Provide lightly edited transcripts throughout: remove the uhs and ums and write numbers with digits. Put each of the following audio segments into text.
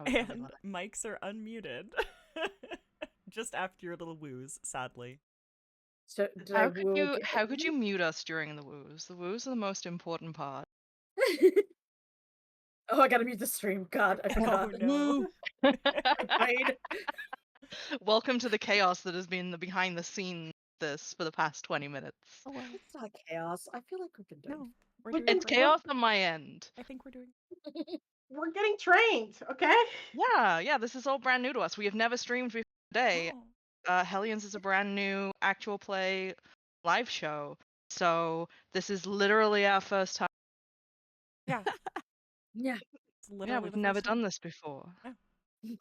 And mics are unmuted. Just after your little woos, sadly. So, How could you mute us during the woos? The woos are the most important part. Oh, I gotta mute the stream. God, I forgot. Oh no. Welcome to the chaos that has been the behind the scenes this for the past 20 minutes. Oh well. It's not chaos. I feel like we've been doing. No, we're doing It's chaos on my end. I think we're doing. We're getting trained, okay? Yeah, this is all brand new to us. We have never streamed before today. Oh. Hellions is a brand new actual play live show. So this is literally our first time. Yeah. Yeah. Yeah, we've never done this before. Yeah.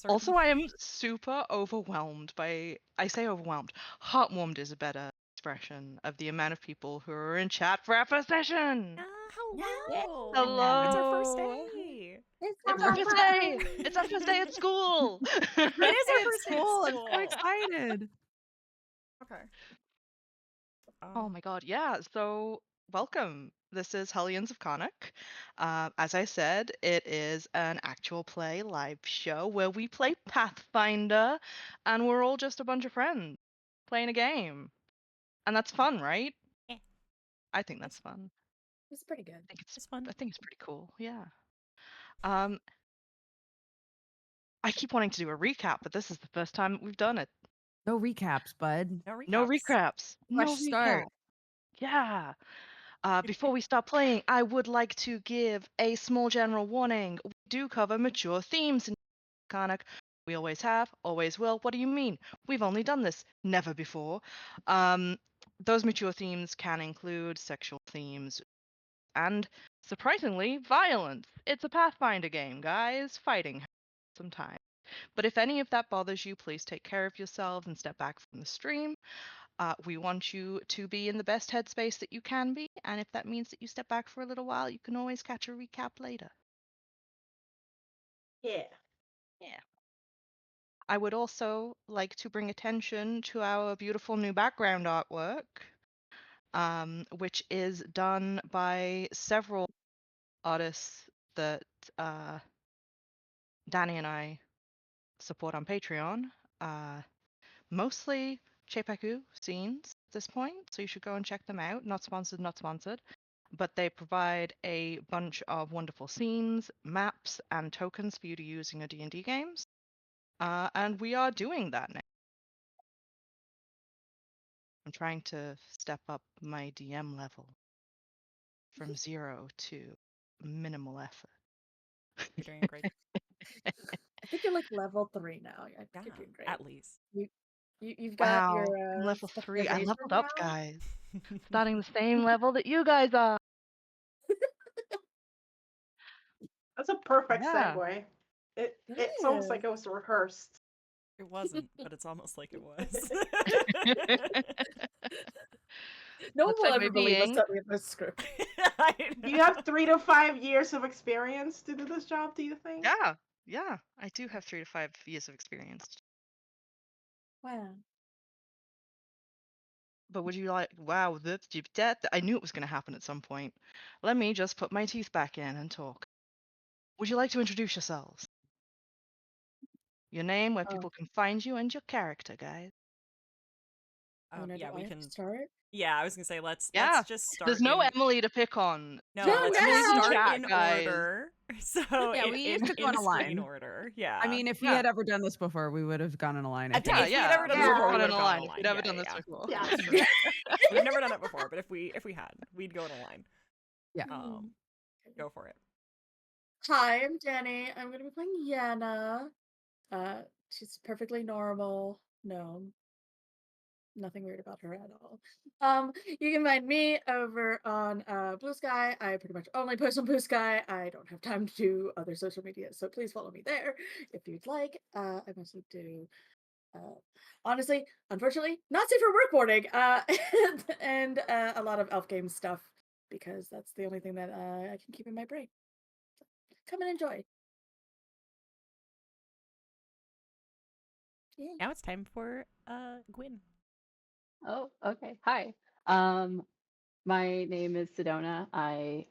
Also, I am super overwhelmed by, I say overwhelmed, heartwarmed is a better expression of the amount of people who are in chat for our first session. Hello. Hello. It's our first day. It's our first day. It's our first day at school. It is our first day at school. I'm so excited. Okay. Oh my god, yeah. So, welcome. This is Hellions of Carnocht. As I said, it is an actual play live show where we play Pathfinder, and we're all just a bunch of friends playing a game. And that's fun, right? Yeah. I think that's fun. It's pretty good. I think it's fun. I think it's pretty cool. Yeah. I keep wanting to do a recap, but this is the first time we've done it. No recaps, bud. No recaps. Fresh start. Yeah. Before we start playing, I would like to give a small general warning. We do cover mature themes in Carnocht. We always have, always will. What do you mean? We've only done this never before. Those mature themes can include sexual themes and, surprisingly, violence. It's a Pathfinder game, guys. Fighting sometimes. But if any of that bothers you, please take care of yourselves and step back from the stream. We want you to be in the best headspace that you can be, and if that means that you step back for a little while, you can always catch a recap later. Yeah. I would also like to bring attention to our beautiful new background artwork, which is done by several artists that Dani and I support on Patreon. Mostly Chepaku scenes at this point, so you should go and check them out. Not sponsored, not sponsored. But they provide a bunch of wonderful scenes, maps, and tokens for you to use in your D&D games. And we are doing that now. I'm trying to step up my DM level from 0 to minimal effort. You're doing great. I think you're like level 3 now. I think you're doing great. At least. You've got your level 3. I specialization leveled up, now? guys. Starting the same level that you guys are. That's a perfect segue. It's almost like it was rehearsed. It wasn't, but it's almost like it was. No one will ever believe us that we have this script. You have 3 to 5 years of experience to do this job, do you think? Yeah. I do have 3 to 5 years of experience. Wow. But would you like, wow, that I knew it was going to happen at some point. Let me just put my teeth back in and talk. Would you like to introduce yourselves? Your name, where people can find you, and your character, guys. Yeah, we can start. Yeah, I was gonna say let's just start. There's no Emily to pick on. No, let's just start in guys. order. So yeah, we used to go in a line. Order. Yeah. I mean, if we had ever done this before, we would have gone in a line. If we had ever done this before, we would have gone in a line. We'd never done this before. Yeah. We've never done it before, but if we had, we'd go in a line. Yeah. Go for it. Hi, I'm Dani. I'm gonna be playing Yenna. She's perfectly normal. No, nothing weird about her at all. You can find me over on Blue Sky. I pretty much only post on Blue Sky. I don't have time to do other social media, so please follow me there if you'd like. I mostly do honestly, unfortunately, not safe for work warning, and a lot of elf game stuff because that's the only thing that I can keep in my brain. So, come and enjoy. Yeah. Now it's time for Gwynn. Oh, okay. Hi. My name is Sedona. I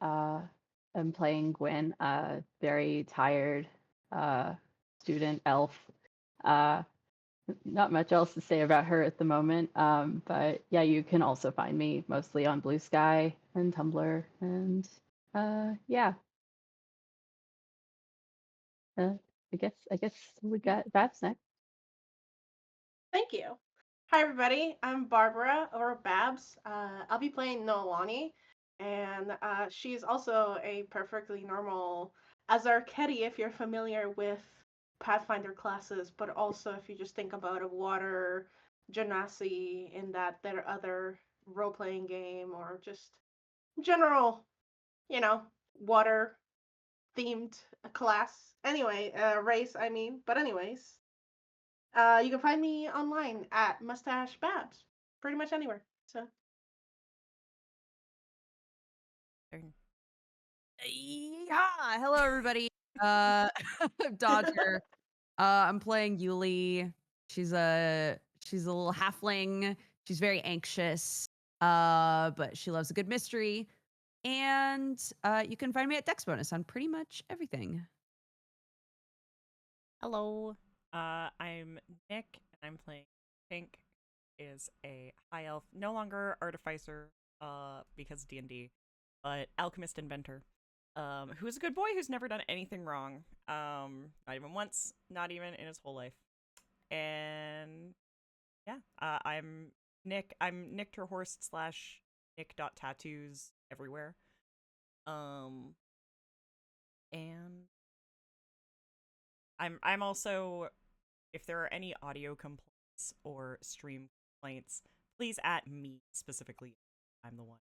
am playing Gwynn, a very tired student elf. Not much else to say about her at the moment. But yeah, you can also find me mostly on Blue Sky and Tumblr, and yeah. I guess we got Babs next. Thank you. Hi, everybody. I'm Barbara, or Babs. I'll be playing Noelani, and she's also a perfectly normal Azarketi, if you're familiar with Pathfinder classes, but also if you just think about a water genasi in that their other role-playing game, or just general, water themed class. Anyway, race, I mean. But anyways, you can find me online at Mustache Babs, pretty much anywhere. So. Yeah. Hello, everybody. Dodger. I'm playing Yuli. She's a little halfling. She's very anxious. But she loves a good mystery. And you can find me at Dex Bonus on pretty much everything. Hello. I'm Nick, and I'm playing Pink. Is a high elf, no longer artificer, because D&D, but alchemist inventor. Who is a good boy who's never done anything wrong. Not even once, not even in his whole life. And yeah, I'm Nick. I'm Nick Terhorst / Nick.tattoos everywhere. And I'm also, if there are any audio complaints or stream complaints, please at me specifically. I'm the one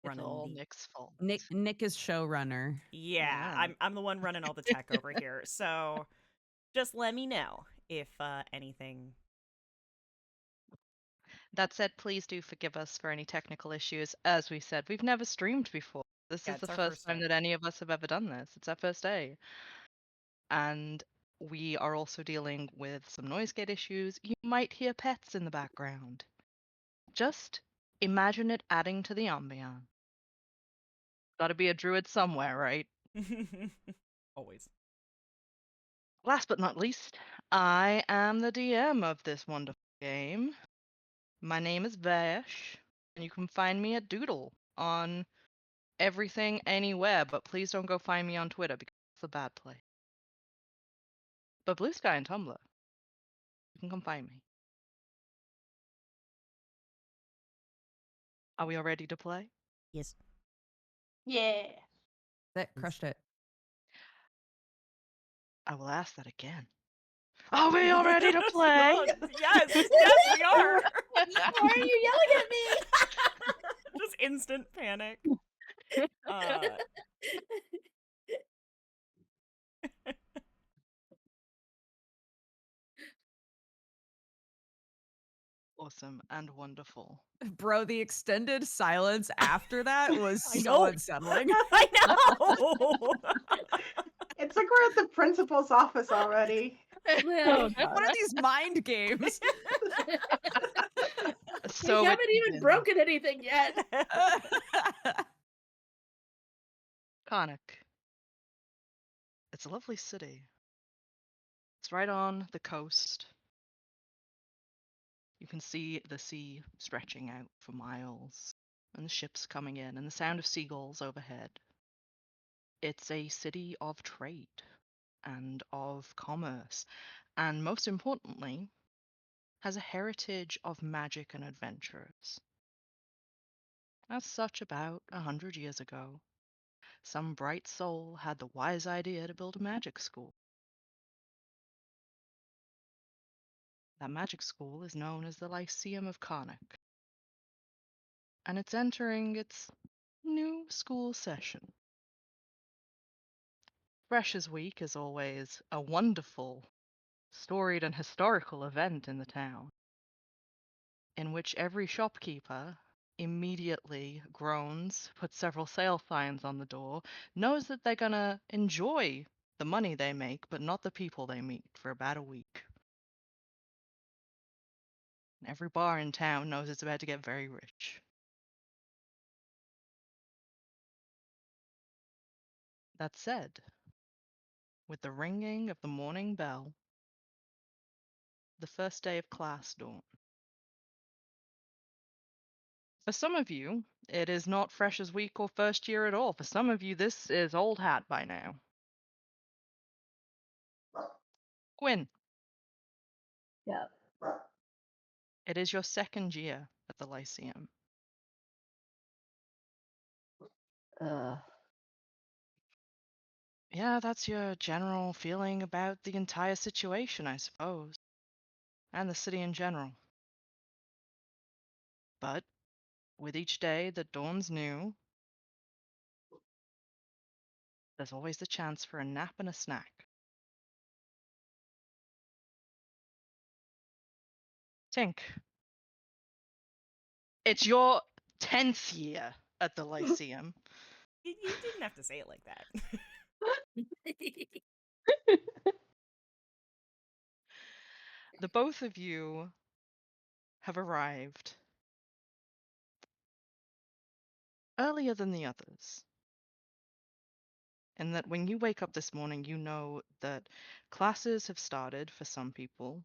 It's running all the Nick's fault. Nick is showrunner. Yeah. I'm the one running all the tech over here. So just let me know if anything. That said, please do forgive us for any technical issues. As we said, we've never streamed before. This is the first time that any of us have ever done this. It's our first day. And we are also dealing with some noise gate issues. You might hear pets in the background. Just imagine it adding to the ambiance. Gotta be a druid somewhere, right? Always. Last but not least, I am the DM of this wonderful game. My name is Vash, and you can find me at Doodle on everything, anywhere, but please don't go find me on Twitter because it's a bad place. But Blue Sky and Tumblr, you can come find me. Are we all ready to play? Yes. Yeah. That crushed it. I will ask that again. Are we all ready to play? Yes, we are. Why are you yelling at me? Just instant panic. Awesome and wonderful. Bro, the extended silence after that was I so know. unsettling. I know. It's like we're at the principal's office already. Well, What are these mind games? So we haven't even broken anything yet. Carnocht. It's a lovely city. It's right on the coast. You can see the sea stretching out for miles, and the ships coming in, and the sound of seagulls overhead. It's a city of trade and of commerce, and most importantly, has a heritage of magic and adventurers. As such, about 100 years ago, some bright soul had the wise idea to build a magic school. That magic school is known as the Lyceum of Carnocht, and it's entering its new school session. Freshers Week is always a wonderful, storied and historical event in the town, in which every shopkeeper immediately groans, puts several sale signs on the door, knows that they're gonna enjoy the money they make, but not the people they meet for about a week. And every bar in town knows it's about to get very rich. That said, with the ringing of the morning bell, the first day of class dawned. For some of you, it is not Freshers Week or first year at all. For some of you, this is old hat by now. Gwynn, Yeah. it is your second year at the Lyceum. Yeah, that's your general feeling about the entire situation, I suppose. And the city in general. But with each day that dawns new, there's always the chance for a nap and a snack. Tink, it's your 10th year at the Lyceum. You didn't have to say it like that. The both of you have arrived earlier than the others. And that when you wake up this morning, you know that classes have started for some people,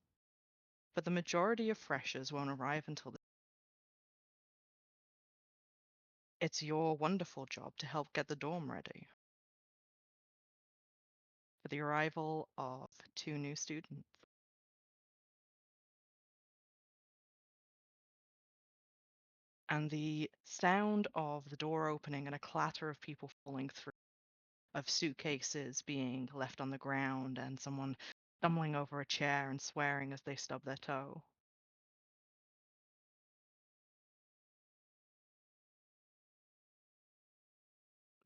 but the majority of freshers won't arrive until it's your wonderful job to help get the dorm ready for the arrival of 2 new students. And the sound of the door opening and a clatter of people falling through, of suitcases being left on the ground, and someone stumbling over a chair and swearing as they stub their toe.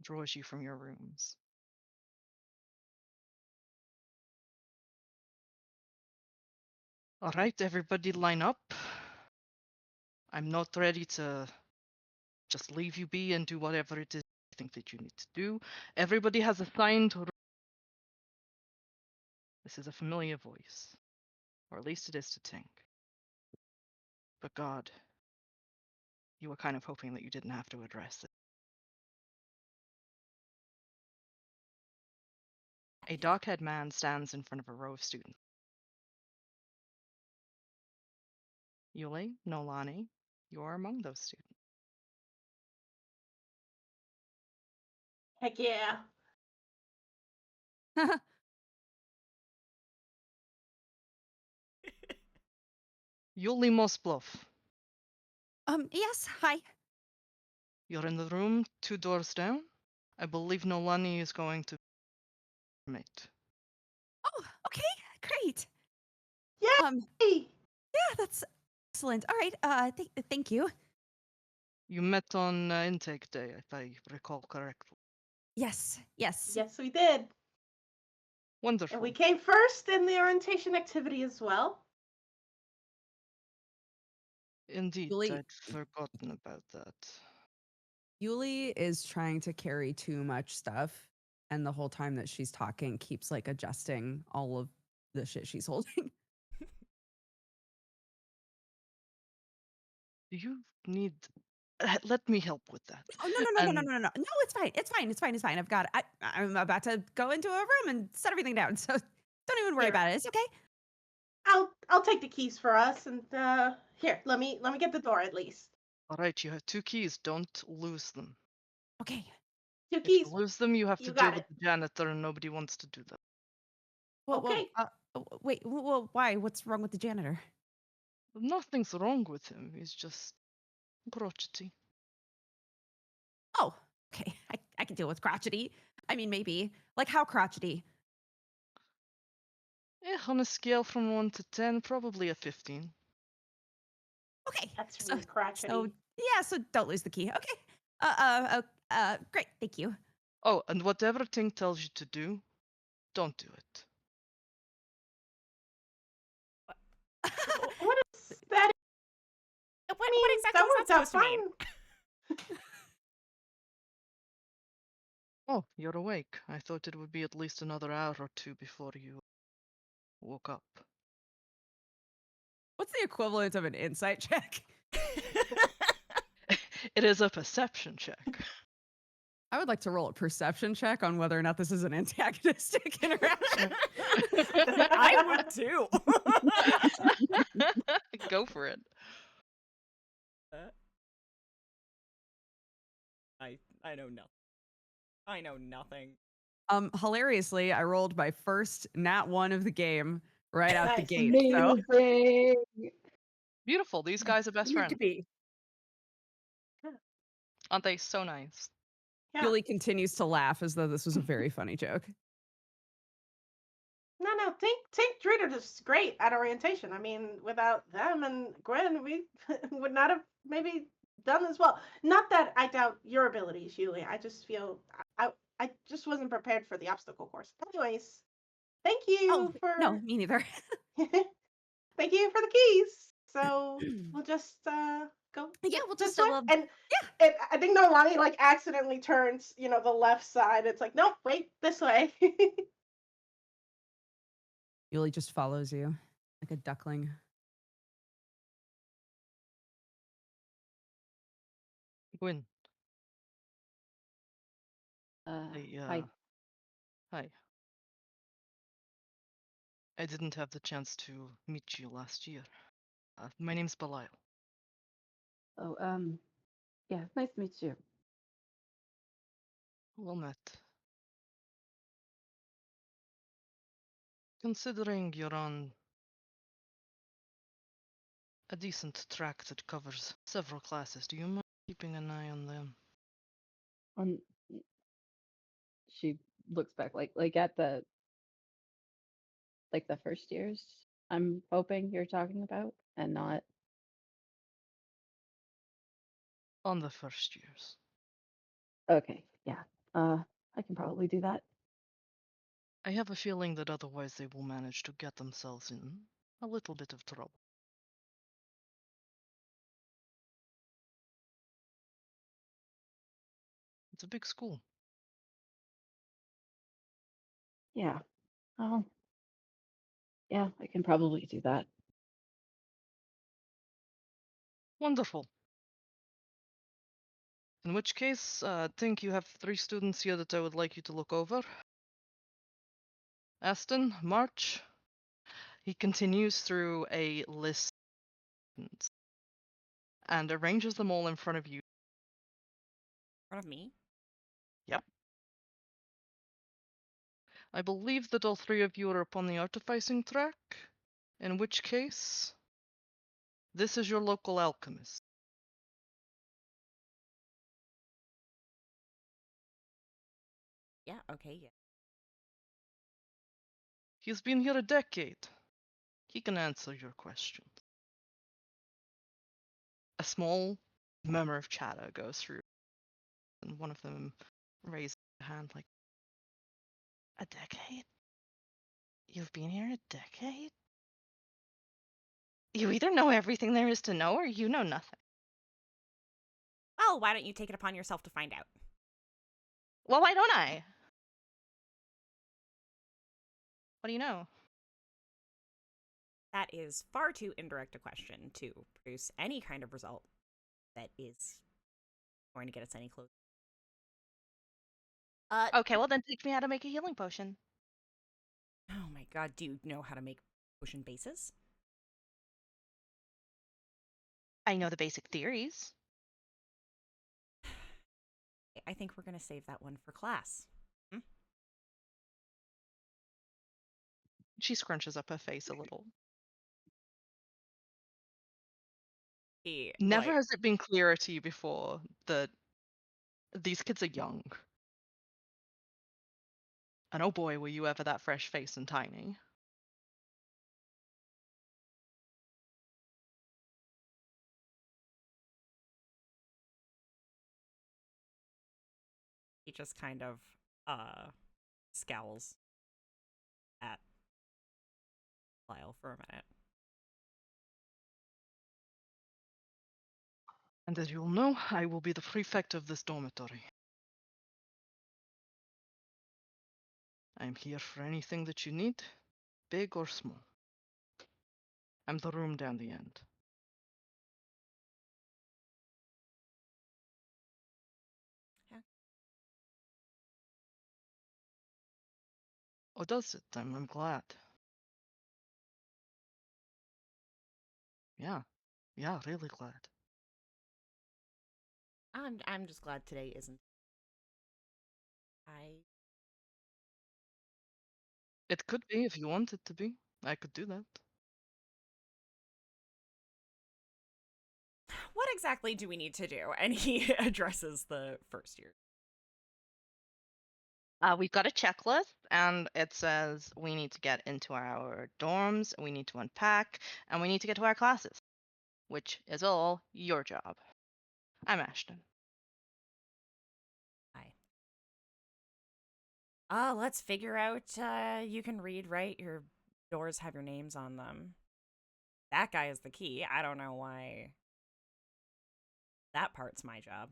Draws you from your rooms. All right, everybody line up. I'm not ready to just leave you be and do whatever it is you think that you need to do. Everybody has assigned. This is a familiar voice, or at least it is to Tink. But God, you were kind of hoping that you didn't have to address it. A dark-haired man stands in front of a row of students. Yuli, Noelani, you are among those students. Heck yeah. Yuli Mosplov, Yes, hi. you're in the room 2 doors down. I believe Noelani is going to mate. Oh, okay, great. Yay! Yeah, that's excellent. All right, thank you. You met on intake day, if I recall correctly. Yes. Yes, we did. Wonderful. And we came first in the orientation activity as well. Indeed, Yuli- I'd forgotten about that. Yuli is trying to carry too much stuff, and the whole time that she's talking keeps like adjusting all of the shit she's holding. Do you need... let me help with that. Oh no. No, it's fine. It's fine. I've got it. I'm about to go into a room and set everything down. So don't even worry Here. about it. It's okay. I'll take the keys for us, and here, let me get the door at least. All right, you have 2 keys. Don't lose them. Okay. 2 If keys. you lose them, you have to You deal got with it. the janitor, and nobody wants to do that. Okay. Wait. Well, why? What's wrong with the janitor? Nothing's wrong with him. He's just crotchety. Oh, okay. I can deal with crotchety. I mean, maybe. Like how crotchety? On a scale from 1 to 10, probably a 15. Okay. That's So, really crotchety. so yeah. So don't lose the key. Okay. Great. Thank you. Oh, and whatever Tink tells you to do, don't do it. What is that? What exactly that is worked that out supposed to mean? fine. Oh, you're awake. I thought it would be at least another hour or 2 before you woke up. What's the equivalent of an insight check? It is a perception check. I would like to roll a perception check on whether or not this is an antagonistic interaction. I would too. Go for it. I know nothing. I know nothing. Hilariously, I rolled my first nat 1 of the game right out the Nice. gate. So Amazing. Beautiful. These guys are best Need to friends. be. Aren't they so nice? Yeah. Julie continues to laugh as though this was a very funny joke. No, Tink treated us great at orientation. I mean, without them and Gwynn, we would not have maybe done this well. Not that I doubt your abilities, Julie. I just feel I just wasn't prepared for the obstacle course. Anyways, thank you Oh, for no, me neither. thank you for the keys. So we'll just go Yeah, we'll this just way. And I think Noelani like accidentally turns, the left side. It's like, nope, wait, this way. Yuli just follows you like a duckling. Gwyn. Hi. Hi. I didn't have the chance to meet you last year. My name's Belial. Oh, yeah, nice to meet you. Well met. Considering you're on a decent track that covers several classes, do you mind keeping an eye on them? On She looks back like at the first years. I'm hoping you're talking about, and not. On the first years. Okay, yeah. I can probably do that. I have a feeling that otherwise they will manage to get themselves in a little bit of trouble. It's a big school. Yeah. Oh, yeah, I can probably do that. Wonderful. In which case, I think you have 3 students here that I would like you to look over. Aston, March. He continues through a list and arranges them all in front of you. In front of me? Yep. I believe that all 3 of you are upon the artificing track, in which case, this is your local alchemist. Yeah, okay, yeah. He's been here a decade. He can answer your questions. A small murmur of chatter goes through, and one of them raises a hand like, a decade? You've been here a decade? You either know everything there is to know, or you know nothing. Well, why don't you take it upon yourself to find out? Well, why don't I? What do you know? That is far too indirect a question to produce any kind of result that is going to get us any closer. Okay, well then teach me how to make a healing potion. Oh my god, do you know how to make potion bases? I know the basic theories. I think we're going to save that one for class. She scrunches up her face a little. Never has it been clearer to you before that these kids are young. And oh boy, were you ever that fresh faced and tiny. He just kind of scowls at Lyle for a minute. And as you'll know, I will be the prefect of this dormitory. I'm here for anything that you need, big or small. I'm the room down the end. Oh, does it? I'm glad. Yeah. Yeah, really glad. I'm just glad today isn't. It could be if you want it to be. I could do that. What exactly do we need to do? And he addresses the first year. We've got a checklist, and it says we need to get into our dorms, we need to unpack, and we need to get to our classes, which is all your job. I'm Ashton. Hi. Let's figure out, you can read, right? Your doors have your names on them. That guy is the key. I don't know why that part's my job.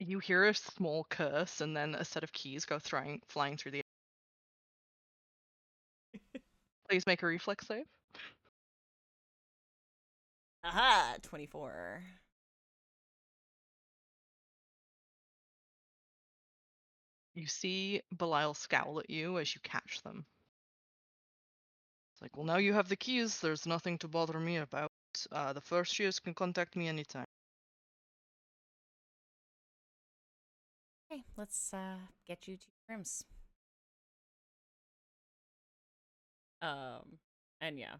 You hear a small curse, and then a set of keys go flying through the air. Please make a reflex save. Aha! 24. You see Belial scowl at you as you catch them. It's like, well, now you have the keys. There's nothing to bother me about. The first years can contact me anytime. Okay, let's get you to your rooms. And yeah,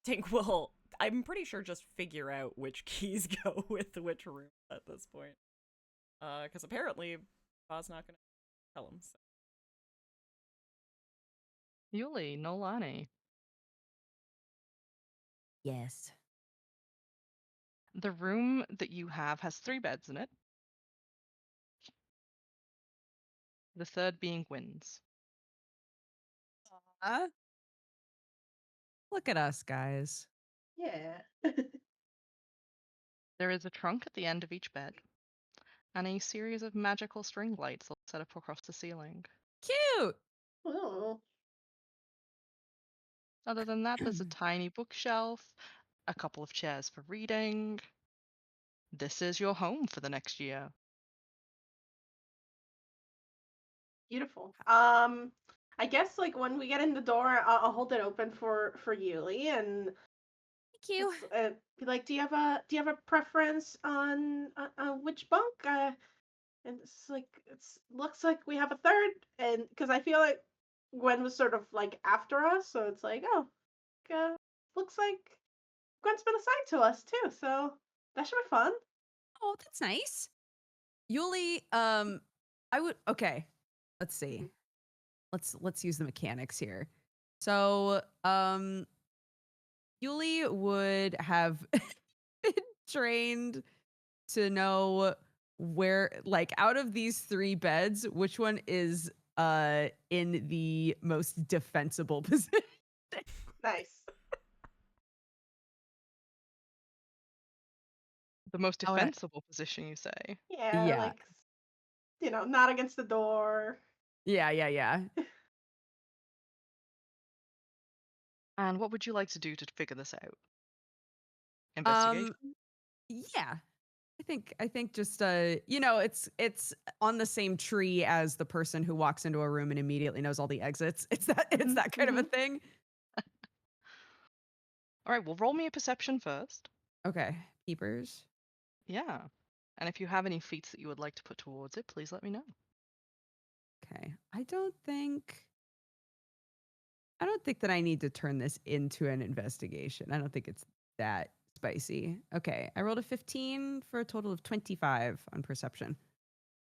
Tink will, I'm pretty sure, just figure out which keys go with which room at this point. Because apparently, Pa's not gonna tell him. So. Yuli, Noelani. Yes. The room that you have has 3 beds in it. The third being Gwynn's. Look at us, guys. Yeah. There is a trunk at the end of each bed, and a series of magical string lights all set up across the ceiling. Cute. Oh. Other than that, there's a tiny bookshelf, a couple of chairs for reading. This is your home for the next year. Beautiful. I guess like when we get in the door, I'll hold it open for Yuli and Thank you. be like, do you have a preference on which bunk? And it's like looks like we have a third, and because I feel like Gwen was sort of like after us, so it's like looks like Gwen's been assigned to us too, so that should be fun. Oh, that's nice. Yuli, okay. Let's see. Let's use the mechanics here. So, Yuli would have been trained to know where, like, out of these 3 beds, which one is in the most defensible position. Nice. The most How would I- defensible position, you say? Yeah, Yeah. like not against the door. Yeah. And what would you like to do to figure this out? Investigation? Yeah. I think just it's on the same tree as the person who walks into a room and immediately knows all the exits. It's that kind of a thing. All right, well, roll me a perception first. Okay. Peepers. Yeah. And if you have any feats that you would like to put towards it, please let me know. Okay. I don't think that I need to turn this into an investigation. I don't think it's that spicy. Okay. I rolled a 15 for a total of 25 on perception.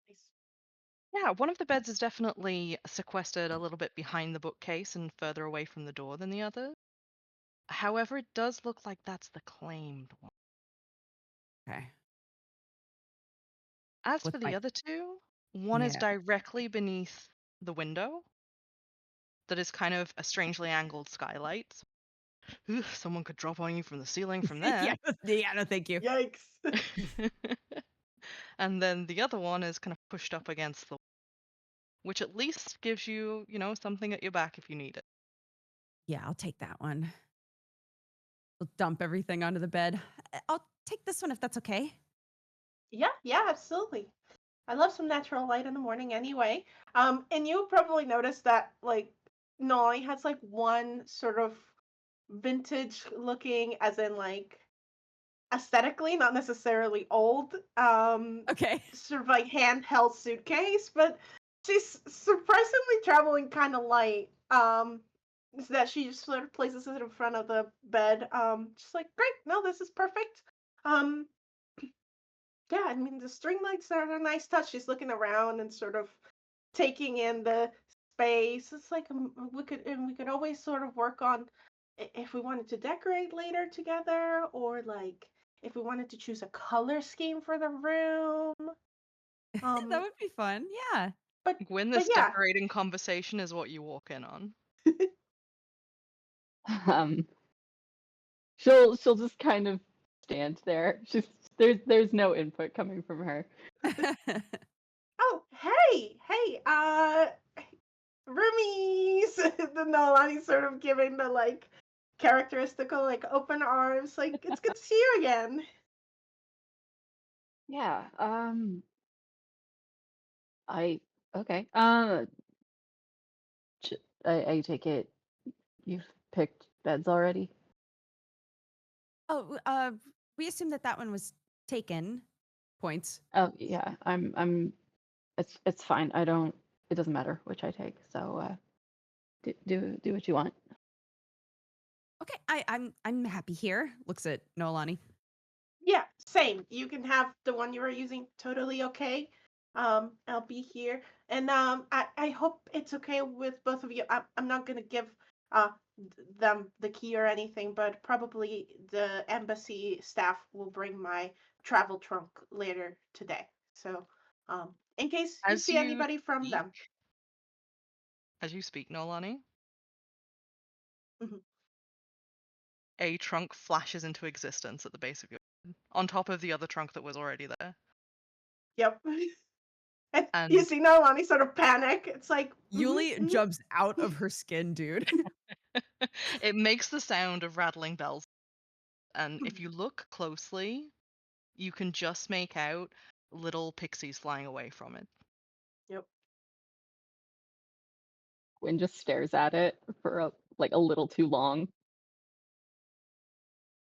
Nice. Yeah, one of the beds is definitely sequestered a little bit behind the bookcase and further away from the door than the other. However, it does look like that's the claimed one. Okay. As With for the my- other 2, one is Yeah. directly beneath the window that is kind of a strangely angled skylight. Ooh, someone could drop on you from the ceiling from there. yeah, no, thank you. Yikes. And then the other one is kind of pushed up against the wall, which at least gives you, something at your back if you need it. Yeah, I'll take that one. We'll dump everything onto the bed. I'll take this one if that's okay. Yeah, absolutely. I love some natural light in the morning anyway. And you probably noticed that like Nolly has like one sort of vintage looking, as in like aesthetically, not necessarily old, Okay. sort of like handheld suitcase, but she's surprisingly traveling kind of light. So that she just sort of places it in front of the bed. Just like, great, no, this is perfect. Um, yeah, I mean the string lights are a nice touch. She's looking around and sort of taking in the space. It's like we could always sort of work on if we wanted to decorate later together, or like if we wanted to choose a color scheme for the room. That would be fun. Yeah. But Gwynn, but this yeah, decorating conversation is what you walk in on. Um, she'll just kind of stand there. There's no input coming from her. oh hey, roomies. The Noelani sort of giving the like characteristical like open arms, like it's good to see you again. Yeah. I okay. I take it you've picked beds already. Oh, we assume that that one was taken. Points. Oh yeah. I'm. It's fine. I don't. It doesn't matter which I take. So do what you want. Okay, I'm happy here. Looks at Noelani. Yeah, same. You can have the one you were using. Totally okay. I'll be here, and I hope it's okay with both of you. I'm not gonna give them the key or anything, but probably the embassy staff will bring my travel trunk later today. So, in case you As see you anybody from speak, them. Noelani, Mhm. a trunk flashes into existence at the base of your head, on top of the other trunk that was already there. Yep. And you And see Noelani sort of panic. It's like Yuli jumps out of her skin, dude. it makes the sound of rattling bells. And if you look closely, you can just make out little pixies flying away from it. Yep. Gwyn just stares at it for a little too long.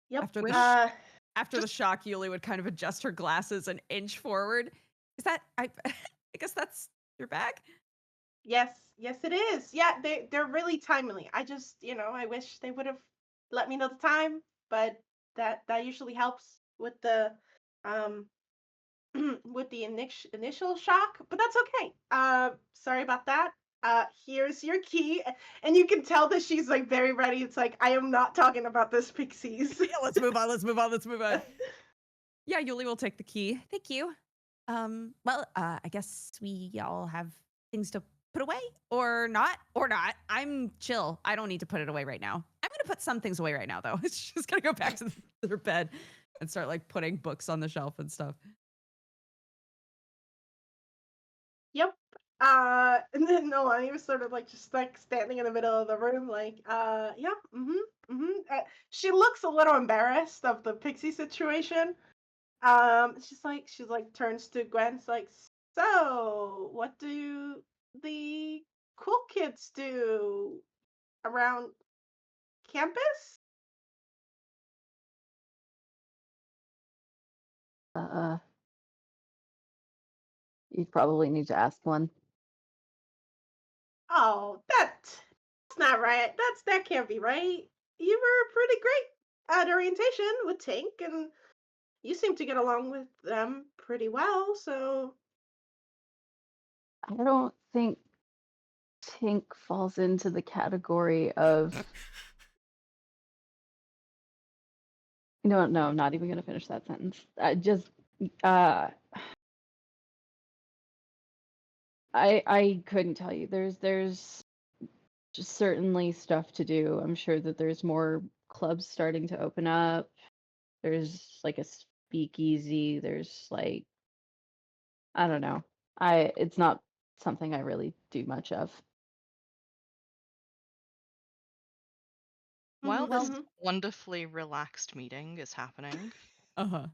Yep. After the shock, Yuli would kind of adjust her glasses and inch forward. Is that I guess that's your bag? Yes, yes, it is. Yeah, they're really timely. I just, I wish they would have let me know the time, but that usually helps with the um with the initial shock. But that's okay. Sorry about that. Here's your key, and you can tell that she's like very ready. It's like I am not talking about this, pixies. Yeah, let's move on. Let's move on. Let's move on. Yeah, Yuli will take the key. Thank you. Well, I guess we all have things to put away or not. I'm chill. I don't need to put it away right now. I'm gonna put some things away right now though. She's gonna go back to her bed and start like putting books on the shelf and stuff. Yep. And then Noelani was sort of like just like standing in the middle of the room, like, yeah, she looks a little embarrassed of the pixie situation. She's like turns to Gwen, it's like, so what do the cool kids do around campus? Uh, you probably need to ask one. Oh, that's not right. That can't be right. You were pretty great at orientation with Tink, and you seem to get along with them pretty well, so I don't think Tink falls into the category of. No, I'm not even gonna finish that sentence. Uh, I couldn't tell you. There's just certainly stuff to do. I'm sure that there's more clubs starting to open up. There's like a speakeasy. There's like I don't know. It's not something I really do much of. While this mhm. wonderfully relaxed meeting is happening, Uh-huh.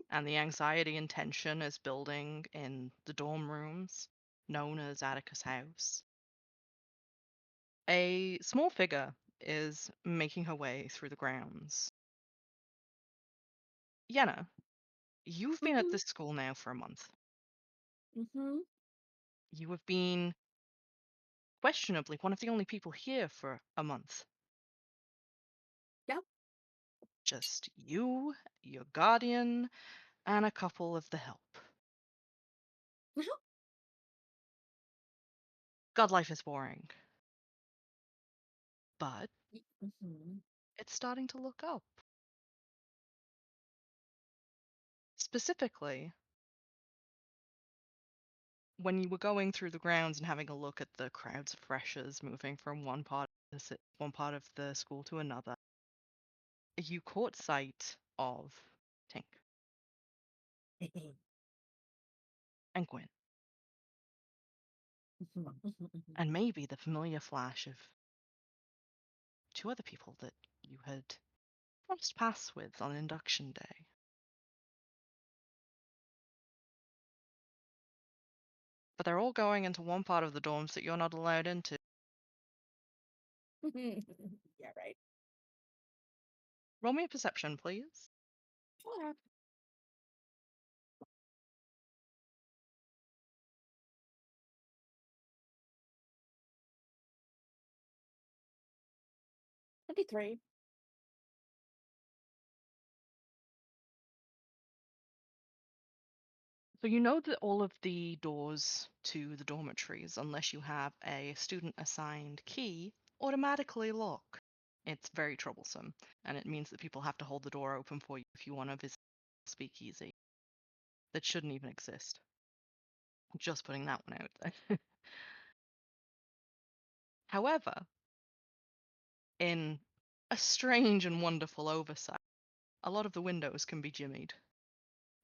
and the anxiety and tension is building in the dorm rooms, known as Atticus House. A small figure is making her way through the grounds. Yenna, you've been at Mhm. this school now for a month. Mhm. You have been questionably one of the only people here for a month. Yep. Just you, your guardian, and a couple of the help. Mhm. God life is boring. But Mhm. it's starting to look up. Specifically, when you were going through the grounds and having a look at the crowds of freshers moving from one part of the school to another, you caught sight of Tink and Gwyn, Mhm. Mhm. and maybe the familiar flash of two other people that you had crossed paths with on induction day. But they're all going into one part of the dorms that you're not allowed into. Yeah, right. Roll me a perception, please. Sure. 23. So you know that all of the doors to the dormitories, unless you have a student-assigned key, automatically lock. It's very troublesome, and it means that people have to hold the door open for you if you want to visit a speakeasy. That shouldn't even exist. Just putting that one out there. However, in a strange and wonderful oversight, a lot of the windows can be jimmied.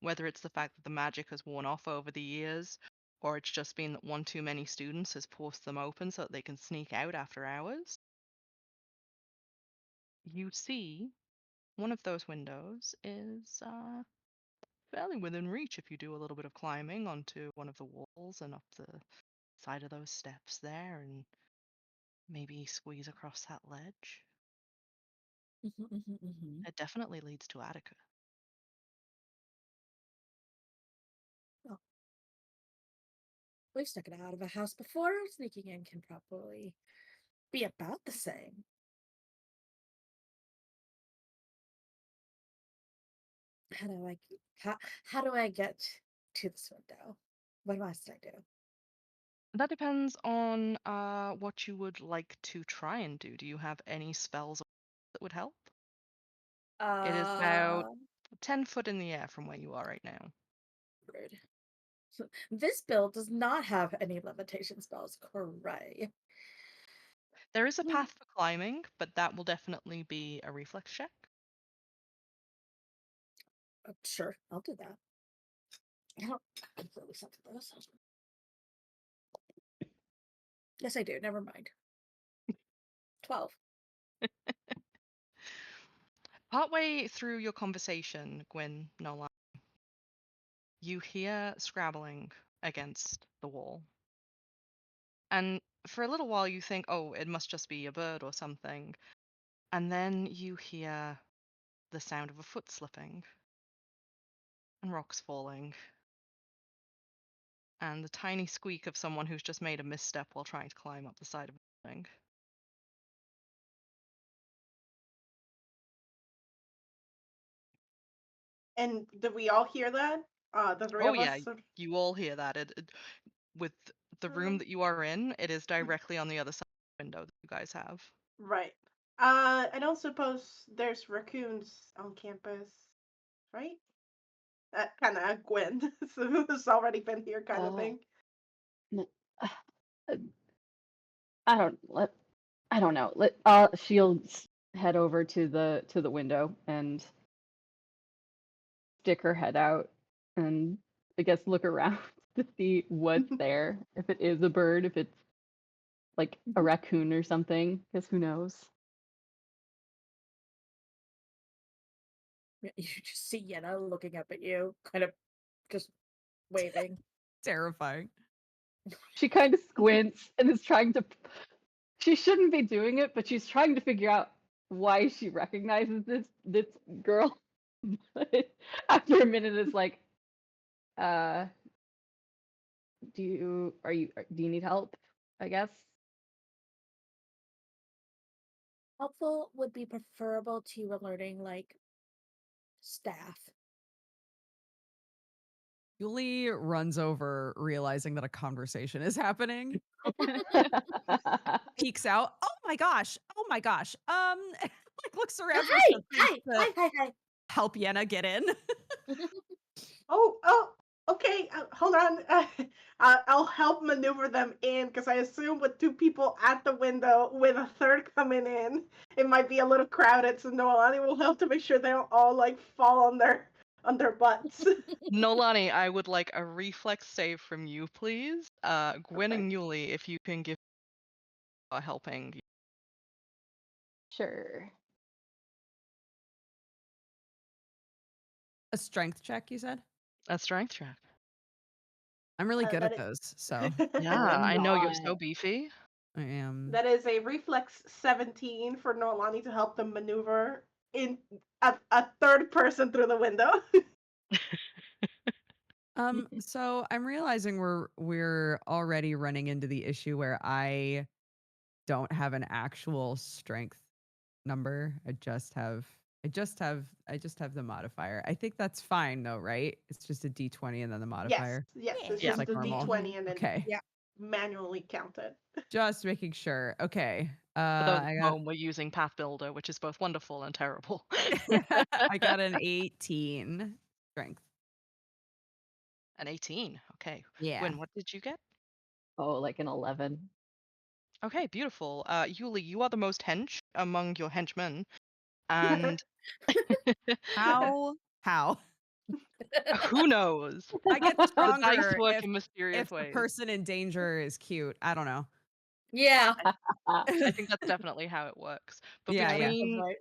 Whether it's the fact that the magic has worn off over the years, or it's just been that one too many students has forced them open so that they can sneak out after hours. You see one of those windows is fairly within reach if you do a little bit of climbing onto one of the walls and up the side of those steps there and maybe squeeze across that ledge. Mhm. Mhm. Mhm. It definitely leads to Attica. Well, we've stuck it out of a house before. Sneaking in can probably be about the same. How do I how do I get to this window? What must I do? That depends on what you would like to try and do. Do you have any spells that would help? It is about Uh, 10 foot in the air from where you are right now. rude. This build does not have any levitation spells, correct? There is a path for climbing, but that will definitely be a reflex check. Sure, I'll do that. I don't completely suck at those. Yes, I do. Never mind. 12. Partway through your conversation, Gwyn, Noelani, you hear scrabbling against the wall. And for a little while you think, oh, it must just be a bird or something. And then you hear the sound of a foot slipping and rocks falling and the tiny squeak of someone who's just made a misstep while trying to climb up the side of a building. And did we all hear that? The three Oh of yeah, us? you all hear that. With the room that you are in, it is directly on the other side of the window that you guys have. Right. I don't suppose there's raccoons on campus, right? Kind of Gwen, who's already been here, kind of thing. N- uh, I don't let I don't know. She'll head over to the window and stick her head out and I guess look around to see what's there. If it is a bird, if it's like a raccoon or something, because who knows? You just see Yenna looking up at you, kind of just waving. Terrifying. She kind of squints and is trying to. She shouldn't be doing it, but she's trying to figure out why she recognizes this girl. But after a minute, it's like, do you need help? I guess. Helpful would be preferable to alerting like staff. Yuli runs over, realizing that a conversation is happening. Peeks out. Oh my gosh. Oh my gosh. Like looks around for Hi, something hi, to hi, hi, help Yenna get in. Oh, okay. Hold on. I'll help maneuver them in because I assume with 2 people at the window with a third coming in, it might be a little crowded. So Noelani will help to make sure they don't all like fall on their butts. Noelani, I would like a reflex save from you, please. Gwynn Okay. and Yuli, if you can give helping. Sure. A strength check, you said? A strength check. I'm really good that at is- those, so Yeah, I'm I know you're so not. beefy. I am. That is a reflex 17 for Noelani to help them maneuver in a third person through the window. So I'm realizing we're already running into the issue where I don't have an actual strength number. I just have the modifier. I think that's fine though, right? It's just a D20 and then the modifier. Yes, Yeah. it's Yeah. just Like the normal. D20 and then Okay. Yeah. manually counted. Just making sure. Okay. For those I at got home, we're using Path Builder, which is both wonderful and terrible. I got an 18 strength. An 18. Okay. Yeah. Gwyn, what did you get? Oh, like an 11. Okay, beautiful. Yuli, you are the most hench among your henchmen. And How? who knows? I get The dice stronger work in mysterious if the ways. person in danger is cute. I don't know. Yeah. I think that's definitely how it works. But Yeah, yeah. between Right.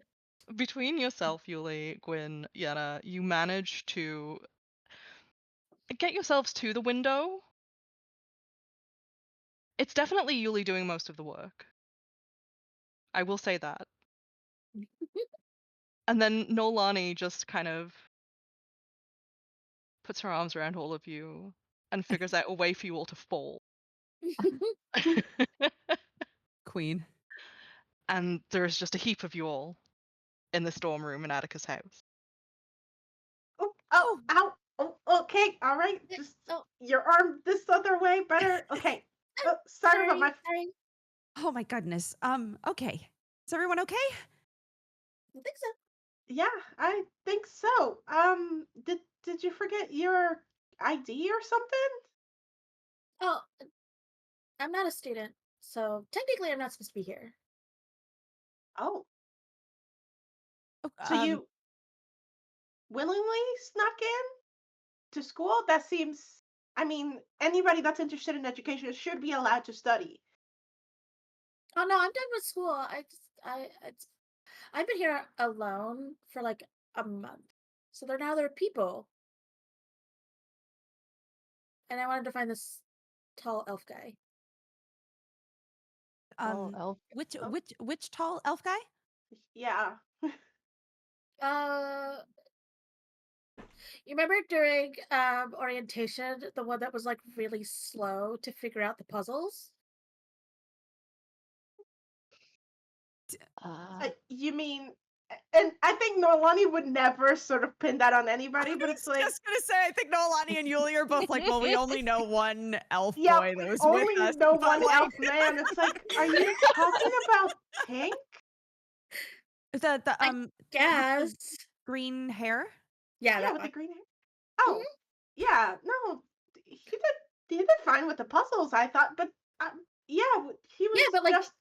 between yourself, Yuli, Gwyn, Yenna, you manage to get yourselves to the window. It's definitely Yuli doing most of the work. I will say that. And then Noelani just kind of puts her arms around all of you and figures out a way for you all to fall. Queen. And there's just a heap of you all in the storm room in Atticus' house. Ow. Oh, okay, all right. Just Oh, your arm this other way, better. Okay. Oh, sorry about my. sorry. Oh my goodness. Okay. Is everyone okay? I think so. Yeah, I think so. Did you forget your ID or something? Oh, I'm not a student, so technically I'm not supposed to be here. Oh, Oh, so you willingly snuck in to school? That seems. I mean, anybody that's interested in education should be allowed to study. Oh no, I'm done with school. I've been here alone for like a month. So there are people. And I wanted to find this tall elf guy. Oh, elf. Oh. which tall elf guy? Yeah. Uh you remember during orientation, the one that was like really slow to figure out the puzzles? You mean, and I think Noelani would never sort of pin that on anybody, but it's like, Just gonna say, I think Noelani and Yuli are both like, well, we only know one elf yeah, boy that was only with us. know but, one like, elf man. It's like, are you talking about Pink? the Yes. green hair. Yeah, Yeah, that with the one. green hair. Oh, yeah, no, he did fine with the puzzles, I thought, but yeah, he was Yeah, but like just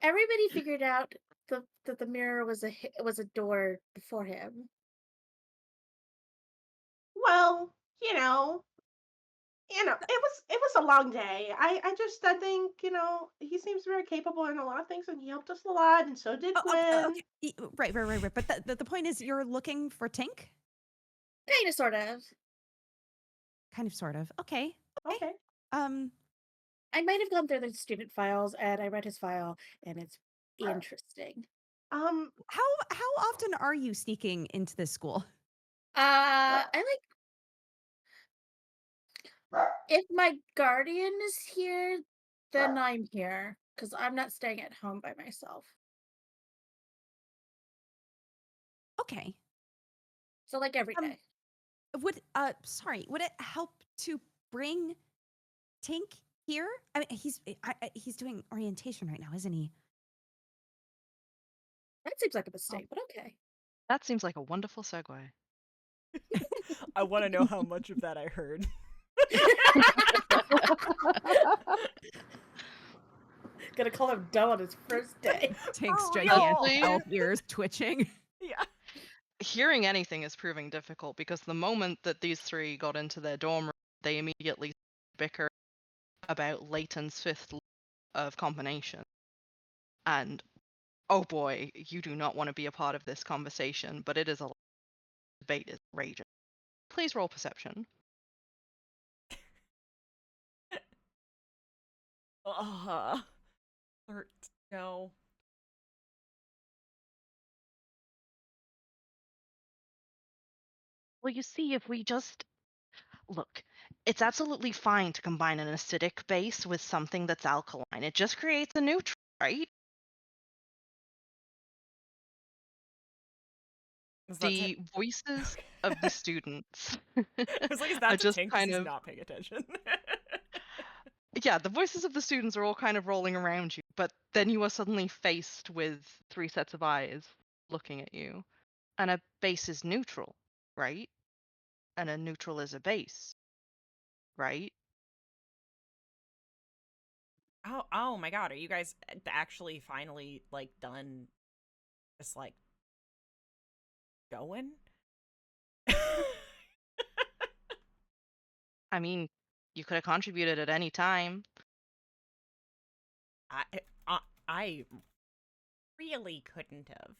everybody figured out that the mirror was a door before him. well, you know, it was a long day. I think he seems very capable in a lot of things, and he helped us a lot, and so did Gwynn. Okay. Right. But the point is, you're looking for Tink? Kind of, sort of. Kind of, sort of. Okay. Okay. I might have gone through the student files, and I read his file, and it's interesting. How often are you sneaking into this school? I if my guardian is here, then I'm here, because I'm not staying at home by myself. Okay. So like every day. Would would it help to bring Tink here? I mean, he's doing orientation right now, isn't he? That seems like a mistake, but okay. That seems like a wonderful segue. I want to know how much of that I heard. Gonna call him dumb on his first day. Tink's For gigantic real? elf ears twitching. Yeah. Hearing anything is proving difficult because the moment that these three got into their dorm room, they immediately bicker about Leighton's fifth law of combination. And oh boy, you do not want to be a part of this conversation, but it is a debate is raging. Please roll perception. No. Well, you see, if we just look, it's absolutely fine to combine an acidic base with something that's alkaline. It just creates a neutral, right? Is that The voices of the students I was like, is are that to just Tink? 'Cause kind he's of not paying attention. yeah, the voices of the students are all kind of rolling around you, but then you are suddenly faced with three sets of eyes looking at you. And a base is neutral, right? And a neutral is a base, right? Oh my god, are you guys actually finally like done just like going? I mean, you could have contributed at any time. I really couldn't have.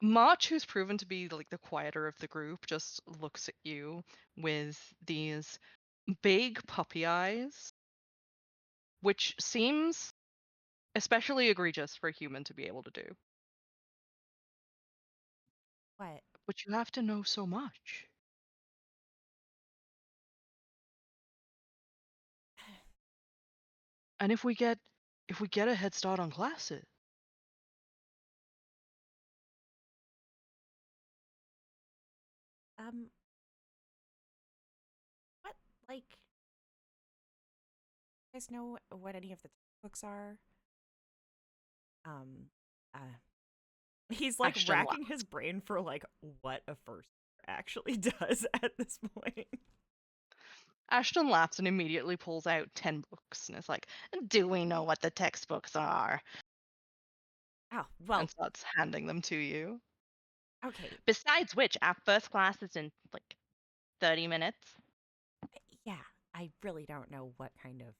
March, who's proven to be like the quieter of the group, just looks at you with these big puppy eyes, which seems especially egregious for a human to be able to do. What? But you have to know so much. And if we get a head start on classes, What, like, you guys know what any of the textbooks are? Uh, he's like Ashton racking his brain for like what a first year actually does at this point. Ashton laughs and immediately pulls out 10 books and is like, "Do we know what the textbooks are?" Oh, well, And starts handing them to you. okay. Besides which, our first class is in like 30 minutes. Yeah, I really don't know what kind of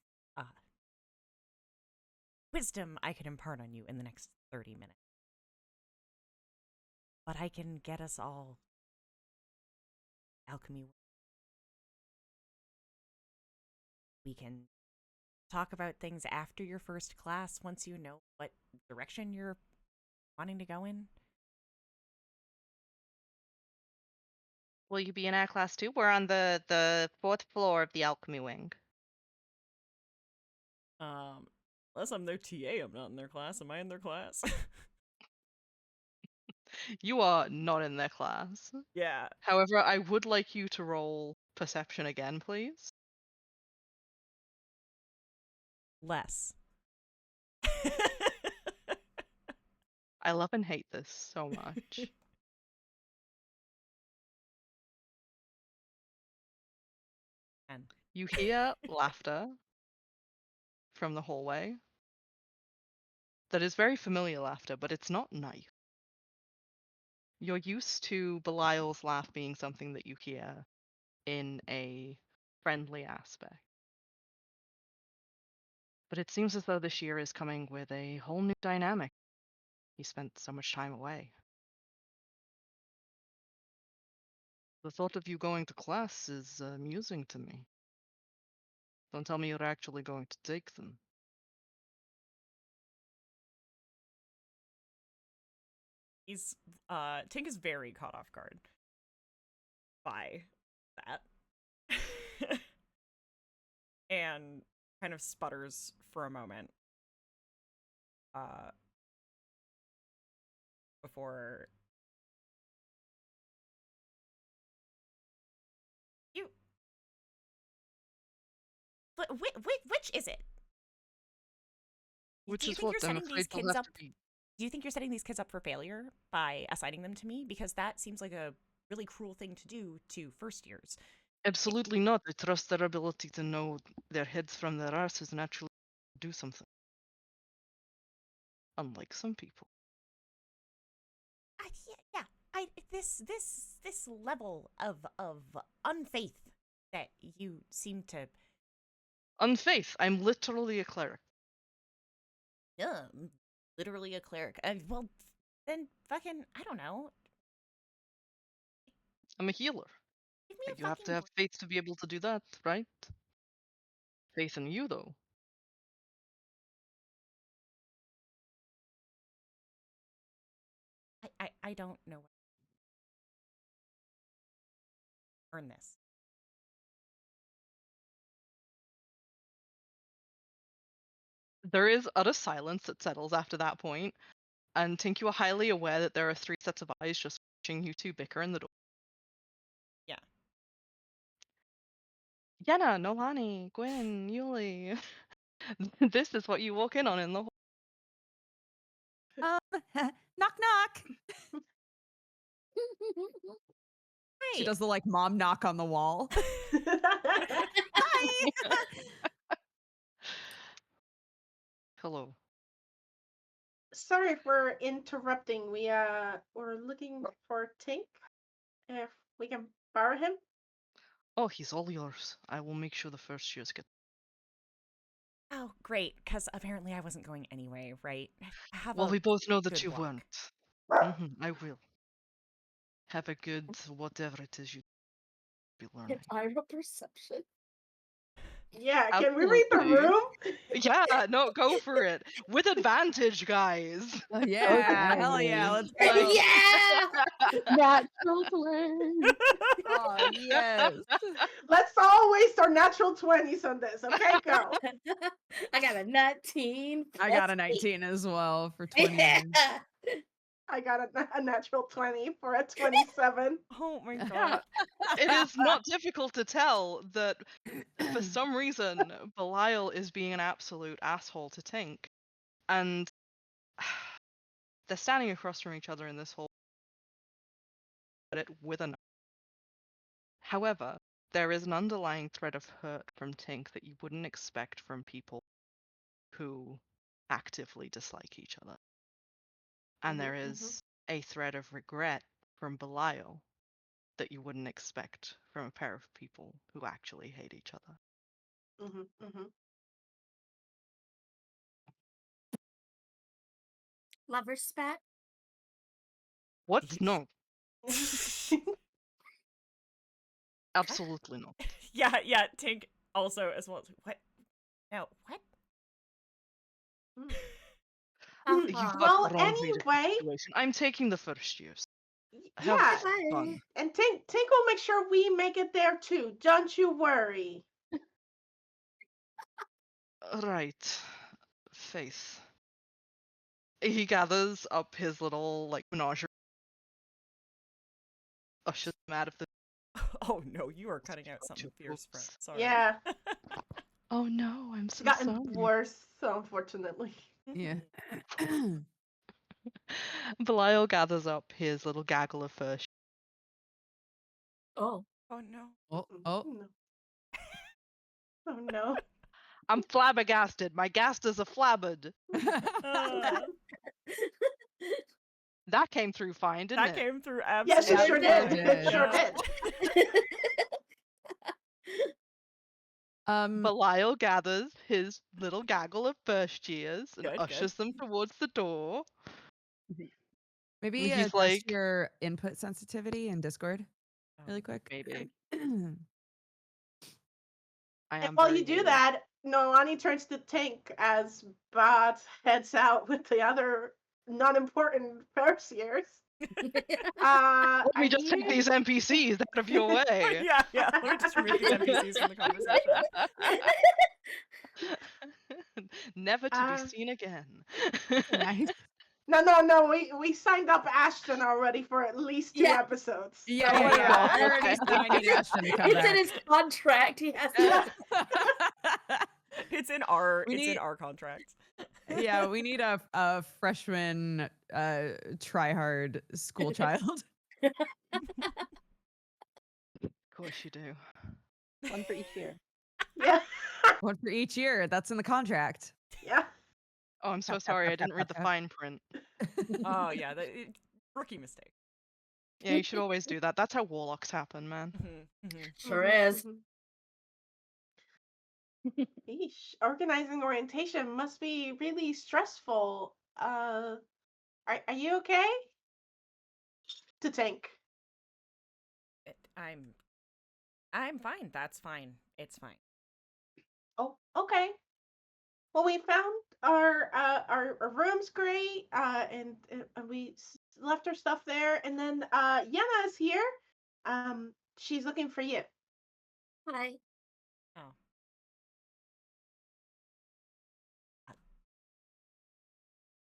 wisdom I can impart on you in the next 30 minutes. But I can get us all alchemy. We can talk about things after your first class once you know what direction you're wanting to go in. Will you be in our class too? We're on the fourth floor of the alchemy wing. Unless I'm their TA, I'm not in their class. Am I in their class? You are not in their class. Yeah. However, I would like you to roll perception again, please. Less. I love and hate this so much. And You hear laughter from the hallway. That is very familiar laughter, but it's not knife. You're used to Belial's laugh being something that you hear in a friendly aspect. But it seems as though this year is coming with a whole new dynamic. He spent so much time away. The thought of you going to class is amusing to me. Don't tell me you're actually going to take them. He's Tink is very caught off guard by that. And kind of sputters for a moment. Before you but which is it? Which Do you is think what you're I'm setting afraid these you'll kids have up? to be. Do you think you're setting these kids up for failure by assigning them to me? Because that seems like a really cruel thing to do to first years. Absolutely not. I trust their ability to know their heads from their asses and actually do something. Unlike some people. Yeah. This level of unfaith that you seem to. Unfaith. I'm literally a cleric. Literally a cleric. Well, then fucking I don't know. I'm a healer. Give me a You have to fucking. have faith to be able to do that, right? Faith in you, though. I don't know. Earn this. There is utter silence that settles after that point, and Tink, you are highly aware that there are 3 sets of eyes just watching you two bicker in the door. Yeah. Yenna, Noelani, Gwynn, Yuli. This is what you walk in on in the hall. Knock knock. She does the like mom knock on the wall. Hi. Hello. Sorry for interrupting. We're looking for Tink. If we can borrow him. Oh, he's all yours. I will make sure the first years get. Oh, great, because apparently I wasn't going anyway, right? Have Well, a we both know that good you luck. weren't. I will. Have a good whatever it is you be learning. Can I roll perception? Yeah, can we read the Absolutely. room? Yeah, no, go for it. With advantage, guys. Yeah, hell yeah, let's go. Yeah! Natural 20. Oh yes. Let's all waste our natural 20s on this. Okay, go. I got a 19. I got a 19 as well for 20. Yeah. I got a natural 20 for a 27. Oh my god. It is not difficult to tell that for some reason Belial is being an absolute asshole to Tink. And they're standing across from each other in this hall with a knife. However, there is an underlying thread of hurt from Tink that you wouldn't expect from people who actively dislike each other. And there is a thread of regret from Belial that you wouldn't expect from a pair of people who actually hate each other. Lover spat? What? No, absolutely not. Yeah, Tink also as well. What? No, what? You got Well, the wrong read of the anyway. situation. I'm taking the first years. Yeah, Have fun. and Tink will make sure we make it there too. Don't you worry. Right. Faith. He gathers up his little, like, menagerie. Ushers him out of the. Oh no, you are cutting out something fierce, friend. Sorry. Yeah. Oh no, I'm It's so gotten sorry. worse, unfortunately. Yeah. Belial gathers up his little gaggle of fur. Oh. Oh no. Oh. No. Oh no. I'm flabbergasted. My gasters are flabbered. That came through fine, didn't That it? came through Yes, absolutely. it sure did. did. It sure Yeah. did. Belial gathers his little gaggle of first years and Good, ushers them towards the door. maybe he's adjust like- your input sensitivity in Discord really Um, quick. Maybe. I And am while very you do new. that, Noelani turns to Tank as Bot heads out with the other non-important Farseers. Let me are just take you- these NPCs out of your way. yeah. Let me just remove these NPCs from the conversation. Never to Uh, be seen again. Nice. No. We signed up Ashton already for at least 2 Yeah. episodes. So Yeah. whatever. God, I already okay. said I need Ashton to come It's back. in his contract. He has to. It's in our We it's need- in our contracts. Yeah, we need a freshman try hard school child. Of course you do. One for each year. Yeah. One for each year. That's in the contract. Yeah. Oh, I'm so Tap, tap, sorry. I tap, didn't tap, read the tap. fine print. Oh yeah, rookie mistake. Yeah, you should always do that. That's how warlocks happen, man. Sure is. Yeesh. Organizing orientation must be really stressful. Are you okay? To Tank. I'm fine. That's fine. It's fine. Oh, okay. Well, we found our room's great, and we left our stuff there, and then Yenna is here. She's looking for you. Hi. Oh.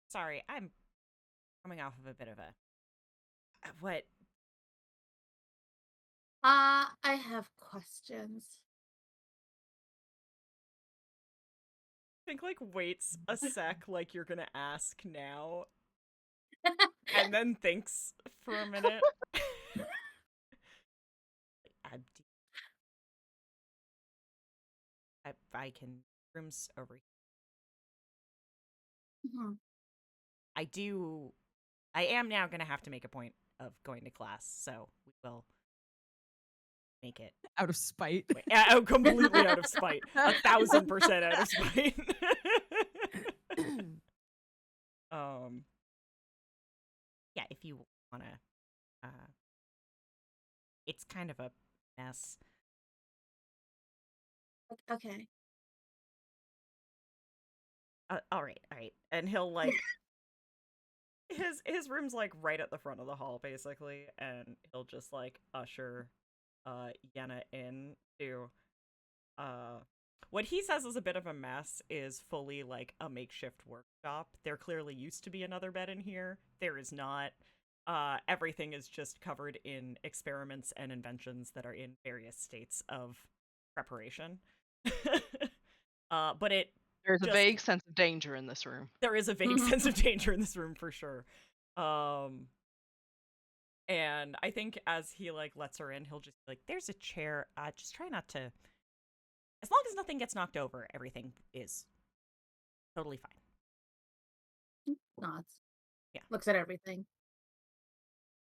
Sorry, I'm coming off of a bit of a what? I have questions. Think like waits a sec like you're gonna ask now and then thinks for a minute. I can rooms over here. Mhm. I am now gonna have to make a point of going to class, so we will make it Out of spite. completely out of spite. 1,000% out of spite. Yeah, if you wanna it's kind of a mess. Okay. All right. And he'll like his room's like right at the front of the hall basically, and he'll just like usher Yenna in to what he says is a bit of a mess is fully like a makeshift workshop. There clearly used to be another bed in here. There is not. Everything is just covered in experiments and inventions that are in various states of preparation. But There's a just- vague sense of danger in this room. there is a vague sense of danger in this room for sure. And I think as he like lets her in, he'll just be like, "There's a chair. Just try not to. As long as nothing gets knocked over, everything is totally fine." Nods. Yeah. Looks at everything.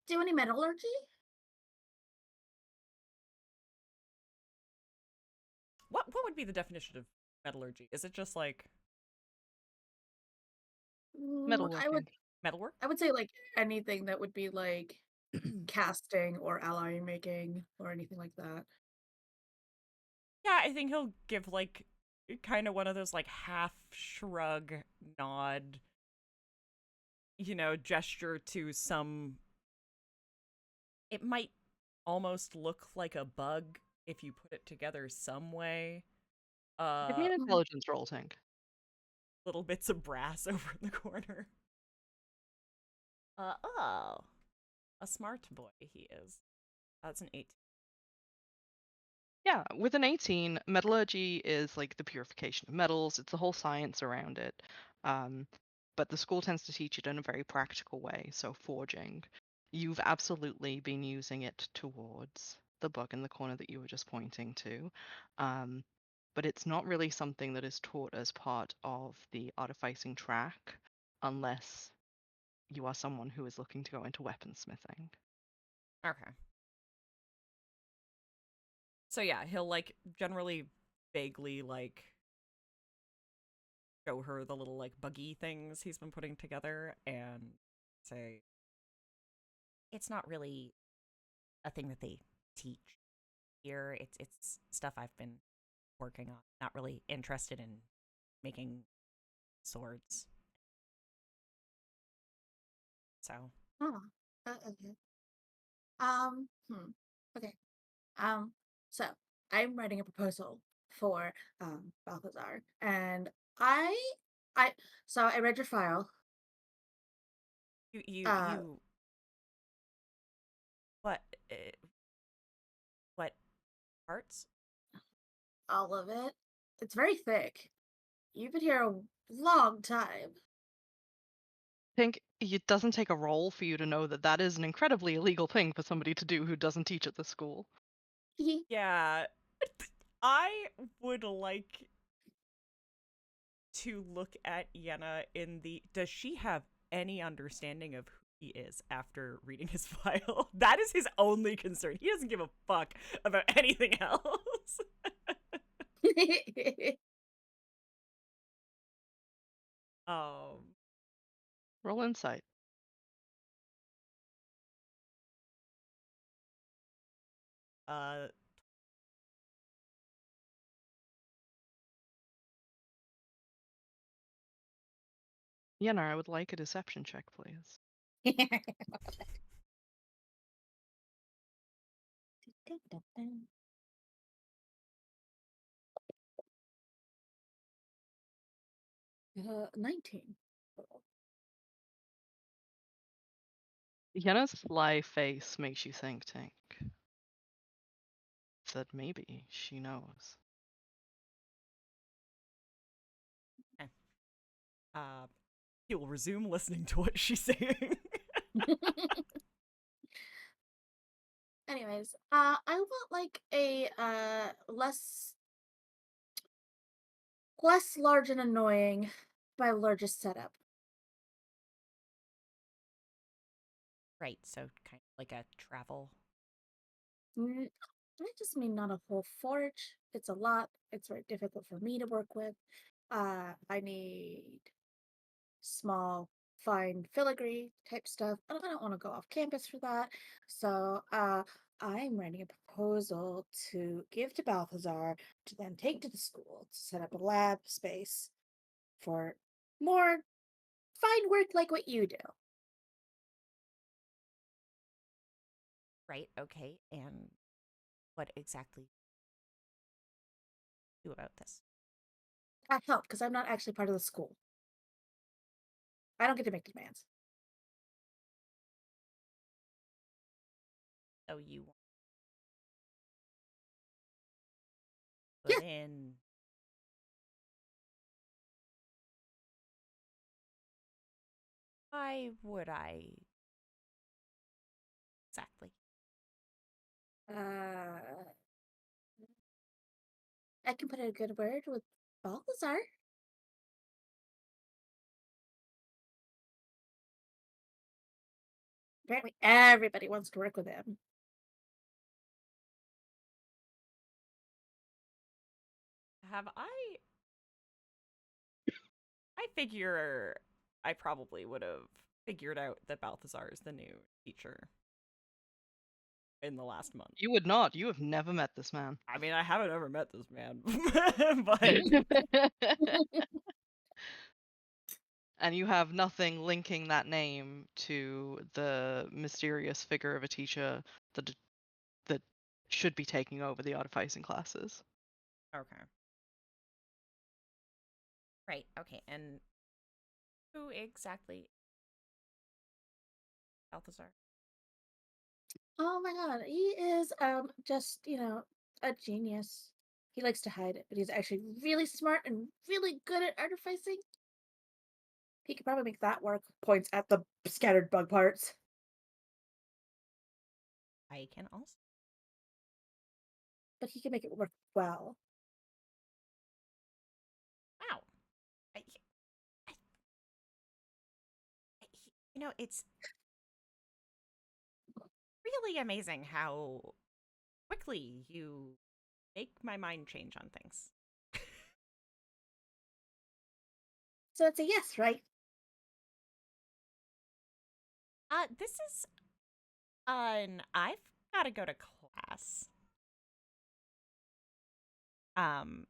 Do any metallurgy? What would be the definition of metallurgy? Is it just like Metalworking. metalwork? I would say like anything that would be like casting or alloy making or anything like that. Yeah, I think he'll give like kind of one of those like half shrug nod, gesture to some. It might almost look like a bug if you put it together some way. Give me an intelligence roll, Tank. Little bits of brass over in the corner. Oh, a smart boy he is. That's an 18. Yeah, with an 18, metallurgy is like the purification of metals. It's the whole science around it. But the school tends to teach it in a very practical way. So forging, you've absolutely been using it towards the bug in the corner that you were just pointing to. But it's not really something that is taught as part of the artificing track unless you are someone who is looking to go into weaponsmithing. Okay. So yeah, he'll like generally vaguely like show her the little like buggy things he's been putting together and say it's not really a thing that they teach here. It's stuff I've been working on. Not really interested in making swords. So Oh, okay. Okay. So I'm writing a proposal for Balthazar, and I, I, so I read your file. Uh, you what uh, what parts? all of it. It's very thick. You've been here a long time. I think it doesn't take a roll for you to know that that is an incredibly illegal thing for somebody to do who doesn't teach at the school. Yeah, I would like to look at Yenna in the. Does she have any understanding of who he is after reading his file? That is his only concern. He doesn't give a fuck about anything else. um, Roll insight. uh, Yenna, I would like a deception check, please. 19. Yenna's sly face makes you think, Tink, that maybe she knows. he will resume listening to what she's saying. Anyways, I want like a less large and annoying by largest setup. Right, so kind of like a travel. I just mean not a whole forge. It's a lot. It's very difficult for me to work with. I need small, fine filigree type stuff. I don't want to go off campus for that. So, I'm writing a proposal to give to Balthazar to then take to the school to set up a lab space for more fine work like what you do. Right, okay, and what exactly do about this? I help because I'm not actually part of the school. I don't get to make demands. So you Yeah. put in. Why would I exactly? Uh, I can put in a good word with Balthazar. Apparently, everybody wants to work with him. Have I figure I probably would have figured out that Balthazar is the new teacher in the last month. You would not. You have never met this man. I mean, I haven't ever met this man, but And you have nothing linking that name to the mysterious figure of a teacher that should be taking over the artificing classes. okay. Right, okay, and who exactly Balthazar? Oh my god, he is just, a genius. He likes to hide it, but he's actually really smart and really good at artificing. He could probably make that work. Points at the scattered bug parts. I can also. But he can make it work well. Wow. I, it's really amazing how quickly you make my mind change on things. So that's a yes, right? This is I've got to go to class. I'll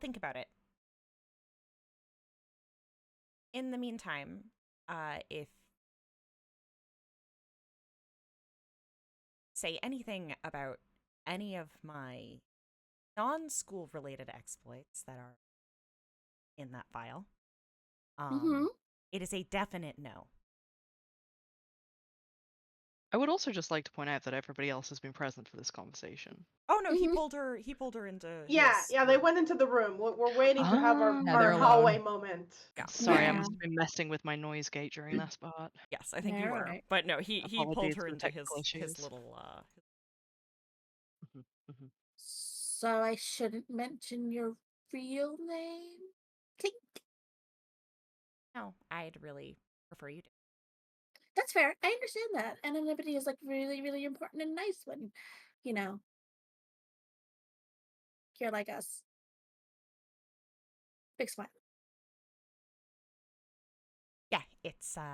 think about it. In the meantime, if say anything about any of my non-school related exploits that are in that file, Mm-hmm. it is a definite no. I would also just like to point out that everybody else has been present for this conversation. Oh no, he Mhm. pulled her. He pulled her into. Yeah, his yeah, they room. went into the room. We're waiting to have Ah. Yeah, our they're hallway alone. moment. Yeah. Sorry, I Yeah. must have been messing with my noise gate during that spot. Yes, I think you All were. right. But no, he pulled Apologies her for the into technical his issues. little. Mhm, mhm. So I shouldn't mention your real name? Tink. No, I'd really prefer you to. That's fair. I understand that. Anonymity is like really, really important and nice when, you know, you're like us. Big smile. Yeah, it's I'm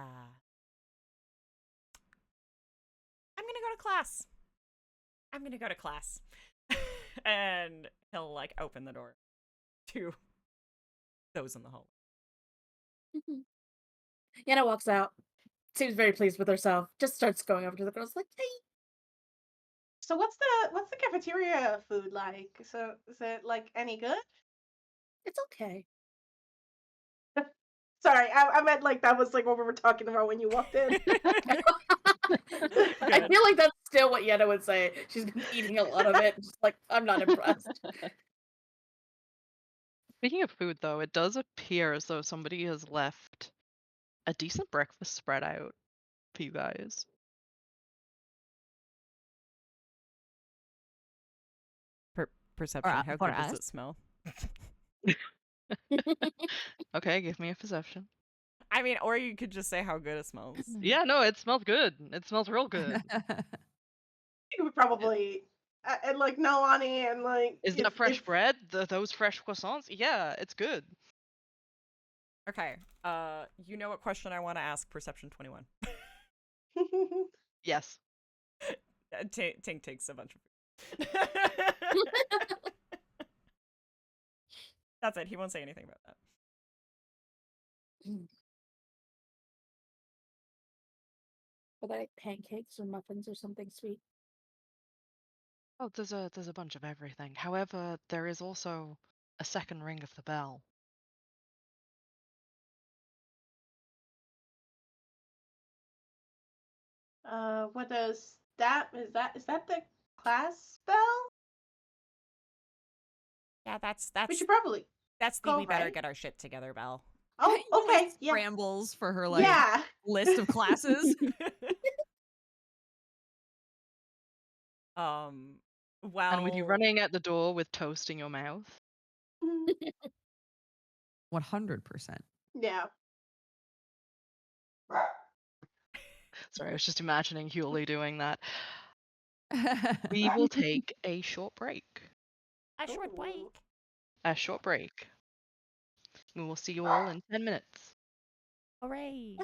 gonna go to class. I'm gonna go to class. And he'll like open the door to those in the hall. Yenna walks out. Seems very pleased with herself. Just starts going over to the girls like, hey, So what's the cafeteria food like? So is it like any good? it's okay. Sorry, I meant like that was like what we were talking about when you walked in. I feel like that's still what Yenna would say. She's been eating a lot of it. Just like, I'm not impressed. Speaking of food, though, it does appear as though somebody has left a decent breakfast spread out for you guys. Perception. How for good does us? it smell? Okay, give me a perception. I mean, or you could just say how good it smells. Yeah, no, it smells good. It smells real good. I think we probably and like Noelani and like Is that fresh bread? Those fresh croissants? Yeah, it's good. Okay. You know what question I want to ask? Perception 21. Yes. Tink takes a bunch of food. That's it. He won't say anything about that. Are they like pancakes or muffins or something sweet? Oh, there's a bunch of everything. However, there is also a second ring of the bell. What does that is that the class spell? Yeah, that's We should probably the go, we better right? get our shit together, Belle. Oh, Yuli okay, yeah. scrambles for her like Yeah. list of classes. Well, And with you running at the door with toast in your mouth. 100%. Yeah. Sorry, I was just imagining Hewley doing that. We will take a short break. a short Ooh. break. A short break. We will see you all in 10 minutes. Hooray!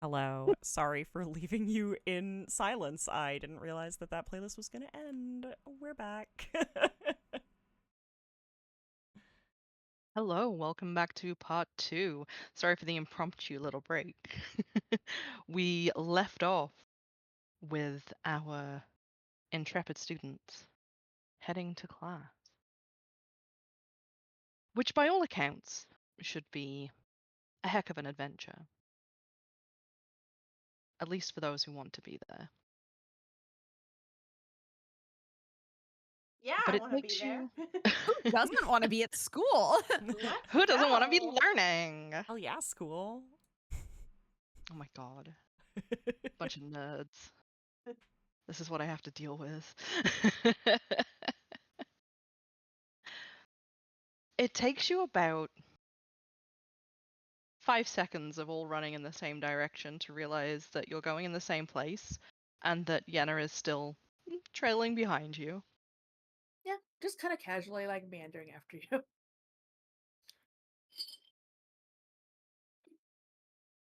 Hello. Sorry for leaving you in silence. I didn't realize that that playlist was going to end. We're back. Hello, welcome back to part 2. Sorry for the impromptu little break. We left off with our intrepid students heading to class, which by all accounts should be a heck of an adventure, at least for those who want to be there. Yeah, But I it want to be takes there. you. Who doesn't want to be at school? Let's Who doesn't want to be go. learning? Oh yeah, school. Oh my god, bunch of nerds. This is what I have to deal with. It takes you about 5 seconds of all running in the same direction to realize that you're going in the same place and that Yenna is still trailing behind you. Yeah, just kind of casually like meandering after you.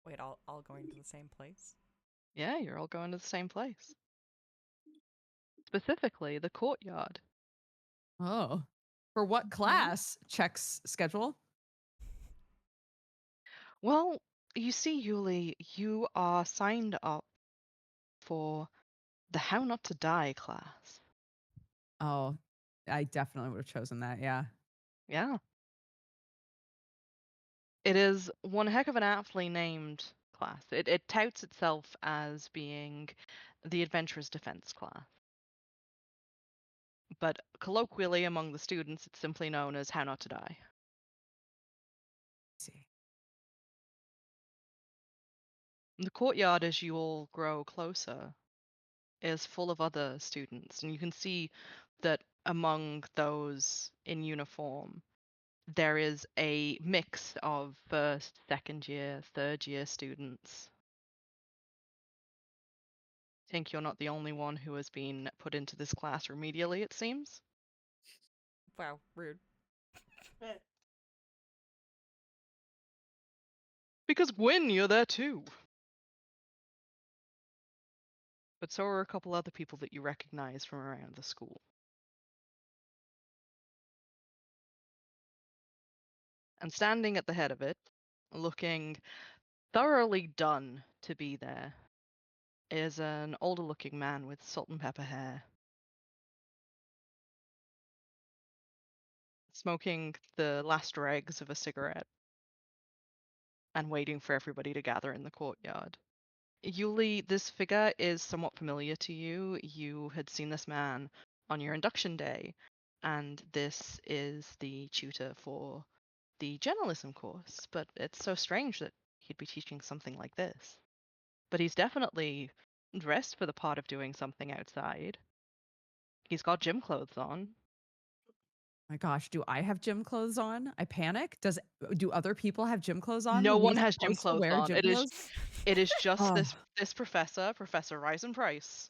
Wait, all going to the same place? Yeah, you're all going to the same place. Specifically, the courtyard. Oh. For what class? Checks schedule. Well, you see, Yuli, you are signed up for the How Not to Die class. Oh, I definitely would have chosen that. Yeah. Yeah. It is one heck of an aptly named class. It touts itself as being the Adventurer's Defense class. But colloquially among the students, it's simply known as How Not to Die. See. The courtyard, as you all grow closer, is full of other students, and you can see that among those in uniform, there is a mix of first, second year, third year students. I think you're not the only one who has been put into this class remedially, it seems. Wow, rude. Because Gwynn, you're there too. But so are a couple other people that you recognize from around the school. And standing at the head of it, looking thoroughly done to be there, is an older looking man with salt and pepper hair. Smoking the last dregs of a cigarette and waiting for everybody to gather in the courtyard. Yuli, this figure is somewhat familiar to you. You had seen this man on your induction day, and this is the tutor for the journalism course, but it's so strange that he'd be teaching something like this. But he's definitely dressed for the part of doing something outside. He's got gym clothes on. My gosh, do I have gym clothes on? I panic. Do other people have gym clothes on? No Were we one has gym supposed to clothes wear on. gym clothes? It is just Oh, this professor, Professor Ryzen Price,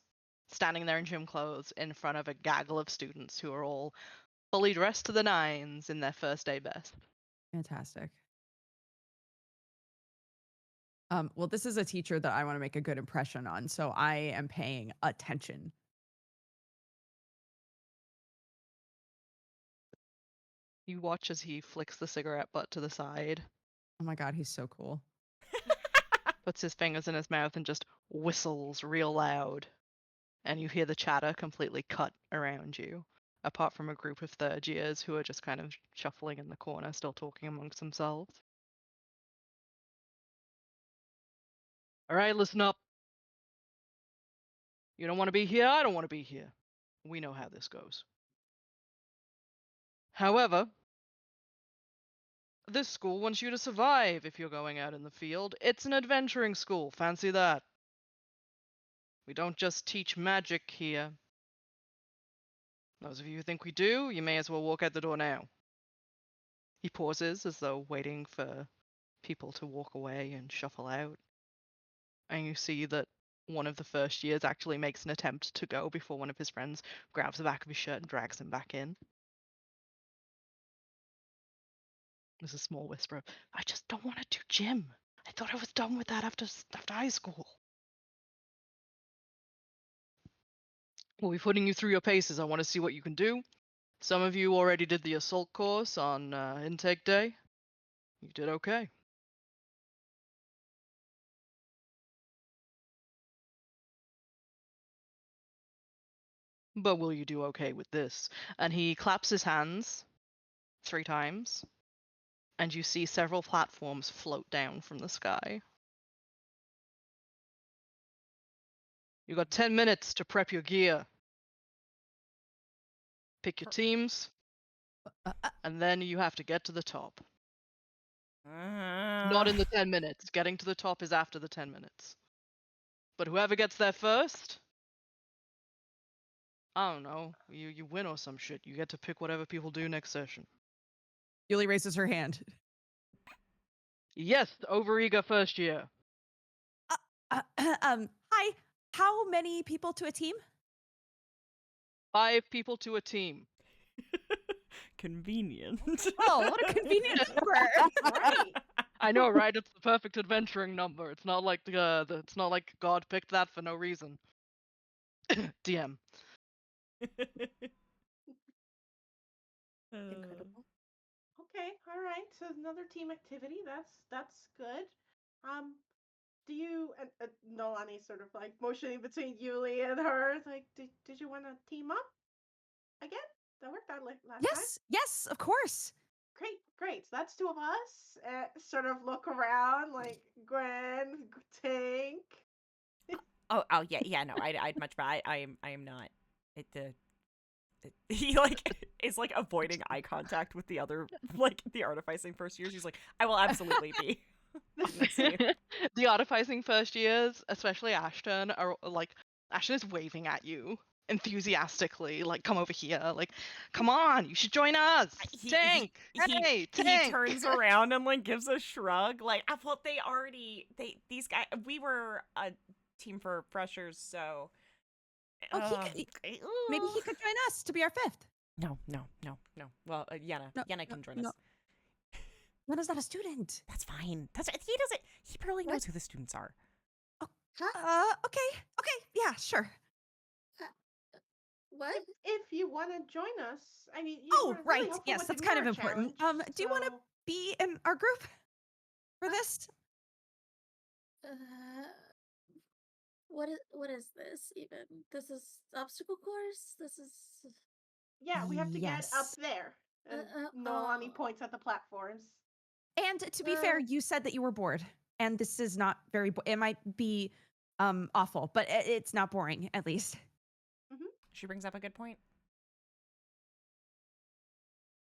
standing there in gym clothes in front of a gaggle of students who are all fully dressed to the nines in their first day best. fantastic. Well, this is a teacher that I want to make a good impression on, so I am paying attention. You watch as he flicks the cigarette butt to the side, Oh my god, he's so cool. puts his fingers in his mouth, and just whistles real loud. And you hear the chatter completely cut around you, apart from a group of third years who are just kind of shuffling in the corner, still talking amongst themselves. All right, listen up. You don't want to be here, I don't want to be here. We know how this goes. However, this school wants you to survive if you're going out in the field. It's an adventuring school, fancy that. We don't just teach magic here. Those of you who think we do, you may as well walk out the door now. He pauses as though waiting for people to walk away and shuffle out. And you see that one of the first years actually makes an attempt to go before one of his friends grabs the back of his shirt and drags him back in. There's a small whisper of, I just don't want to do gym. I thought I was done with that after high school. We'll be putting you through your paces. I want to see what you can do. Some of you already did the assault course on intake day. You did okay. But will you do okay with this? And he claps his hands 3 times, and you see several platforms float down from the sky. You got 10 minutes to prep your gear. Pick your teams, and then you have to get to the top. Not in the 10 minutes. Getting to the top is after the 10 minutes. But whoever gets there first, I don't know, you win or some shit. You get to pick whatever people do next session. Yuli raises her hand. Yes, overeager first year. Hi. How many people to a team? 5 people to a team. Convenient. Oh, what a convenient number. Right. I know, right? It's the perfect adventuring number. It's not like it's not like God picked that for no reason. DM. Incredible. Okay, all right. So another team activity. That's good. Do you and Noelani sort of like motioning between Yuli and her? Like, did you want to team up again? That worked out like last time. Yes, of course. Great. So that's 2 of us. Sort of look around like Gwen, Tank. Oh, yeah. No, I'd much rather. I am not. He like is like avoiding eye contact with the other like the artificing first years. He's like, I will absolutely be. The artificing first years, especially Ashton, are like Ashton is waving at you enthusiastically, like come over here, like come on, you should join us. Tank, hey, Tank. He turns around and like gives a shrug, like, well, these guys, we were a team for freshers, so. Maybe he could join us to be our 5th. No. Well, Yenna can join us. Yenna's not a student. That's fine. He barely knows who the students are. Okay. Yeah, sure. What? If you want to join us, I mean. Right. Yes, that's kind of important. Do you want to be in our group for this? What is this even? This is obstacle course? This is Yeah, we have to get up Yes. there. And Noelani points at the platforms. And to be fair, you said that you were bored, and this is not very. It might be awful, but it's not boring, at least. She brings up a good point.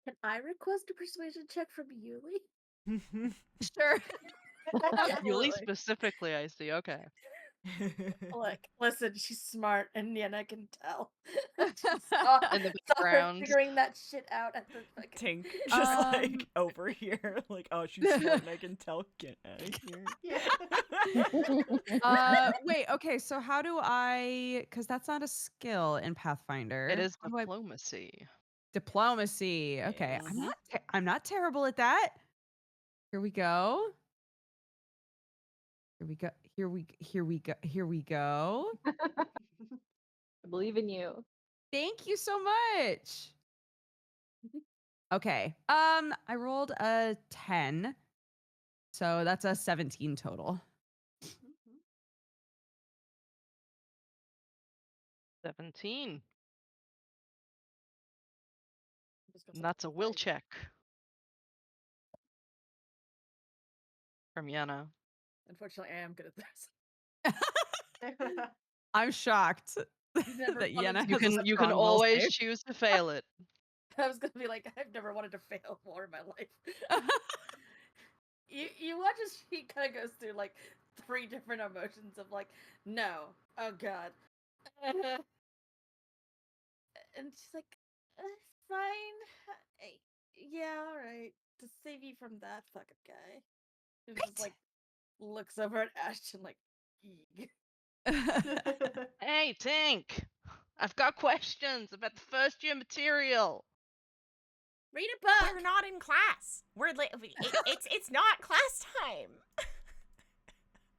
Can I request a persuasion check from Yuli? Sure. Yuli specifically, I see. Okay. Look, listen, she's smart, and Yenna can tell. In the saw her background. figuring that shit out at the fucking. Tink just like over here, like, oh, she's smart and I can tell. Get out of here. Wait, okay, so how do I, because that's not a skill in Pathfinder. It is How do I- diplomacy. Diplomacy. Okay, Yes. I'm not terrible at that. Here we go. Here we go. I believe in you. Thank you so much. Okay. I rolled a 10. So that's a 17 total. 17. And that's a will check. From Yenna. Unfortunately, I am good at this. I'm shocked never that wanted Yenna to- You has a can strong will always save. choose to fail it. I was gonna be like, I've never wanted to fail more in my life. you watch as she kind of goes through like 3 different emotions of like, no, oh god, and she's like, fine, yeah, all right, to save you from that fucking guy. And just like looks over at Ashton like, eeg. Hey, Tink! I've got questions about the first year material. Read a book. We're not in class. We're it's not class time.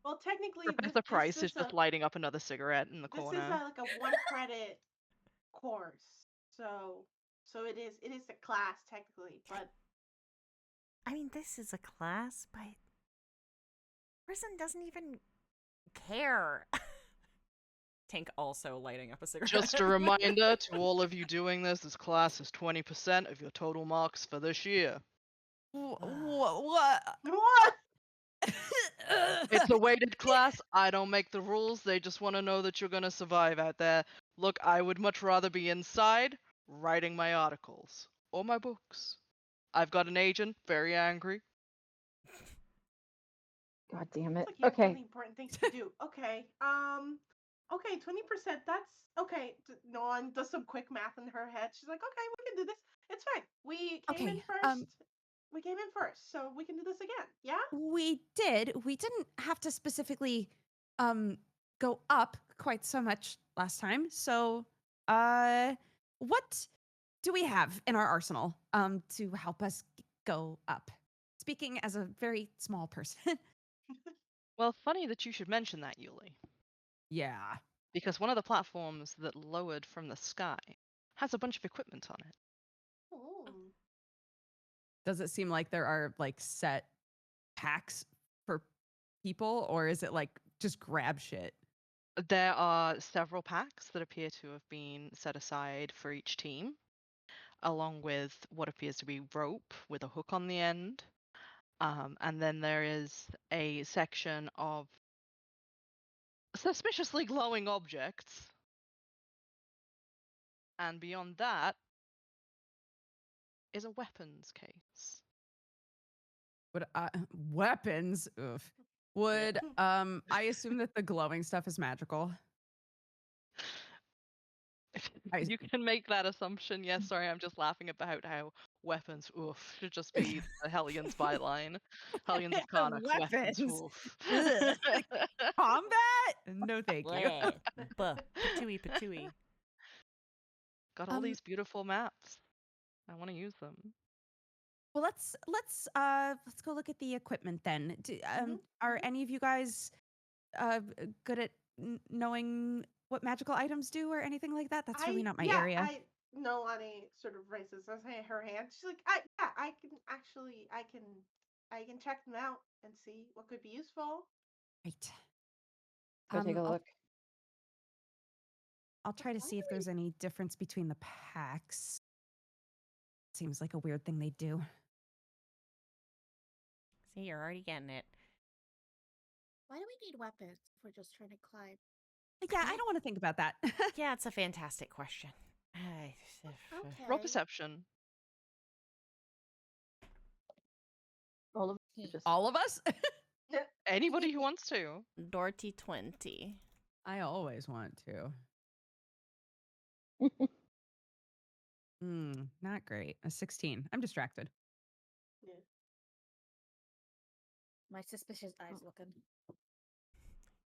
Well, technically, Professor Price is is just lighting up another cigarette in the this corner. is like a 1 credit course, so it is a class technically, but I mean, this is a class, but prison doesn't even care. Tank also lighting up a cigarette. Just a reminder to all of you doing this class is 20% of your total marks for this year. What? what? It's a weighted class. I don't make the rules. They just want to know that you're going to survive out there. Look, I would much rather be inside writing my articles or my books. I've got an agent, very angry. God damn it. It's like you have Okay. really important things to do. Okay. Okay, 20%. That's okay. Nolan does some quick math in her head. She's like, okay, we can do this. It's fine. We came in Okay, first. We came in first, so we can do this again. Yeah. we did. We didn't have to specifically go up quite so much last time. So, what do we have in our arsenal to help us go up? Speaking as a very small person. Well, funny that you should mention that, Yuli. Yeah. Because one of the platforms that lowered from the sky has a bunch of equipment on it. Oh. Does it seem like there are like set packs for people, or is it like just grab shit? There are several packs that appear to have been set aside for each team, along with what appears to be rope with a hook on the end. And then there is a section of suspiciously glowing objects. And beyond that is a weapons case. Would weapons? Oof. Would I assume that the glowing stuff is magical? You can make that assumption. Yes, sorry, I'm just laughing about how weapons, oof, should just be the Hellions byline. Hellions of Carnocht, weapons, Weapons. oof. Ugh. Combat? No, thank you. Bleh. Patooey, patooey. Got all these beautiful maps. I want to use them. Well, let's go look at the equipment then. Are any of you guys good at knowing what magical items do or anything like that? That's really not my area. Noelani sort of raises her hand. She's like, I can check them out and see what could be useful. Right. Go take a look. I'll try to see if there's any difference between the packs. Seems like a weird thing they do. See, you're already getting it. Why do we need weapons if we're just trying to climb? Yeah, I don't want to think about that. Yeah, it's a fantastic question. Okay. Roll perception. All of just All of us? Anybody who wants to. Dorty 20. I always want to. Not great. A 16. I'm distracted. Yeah. My suspicious eyes looking.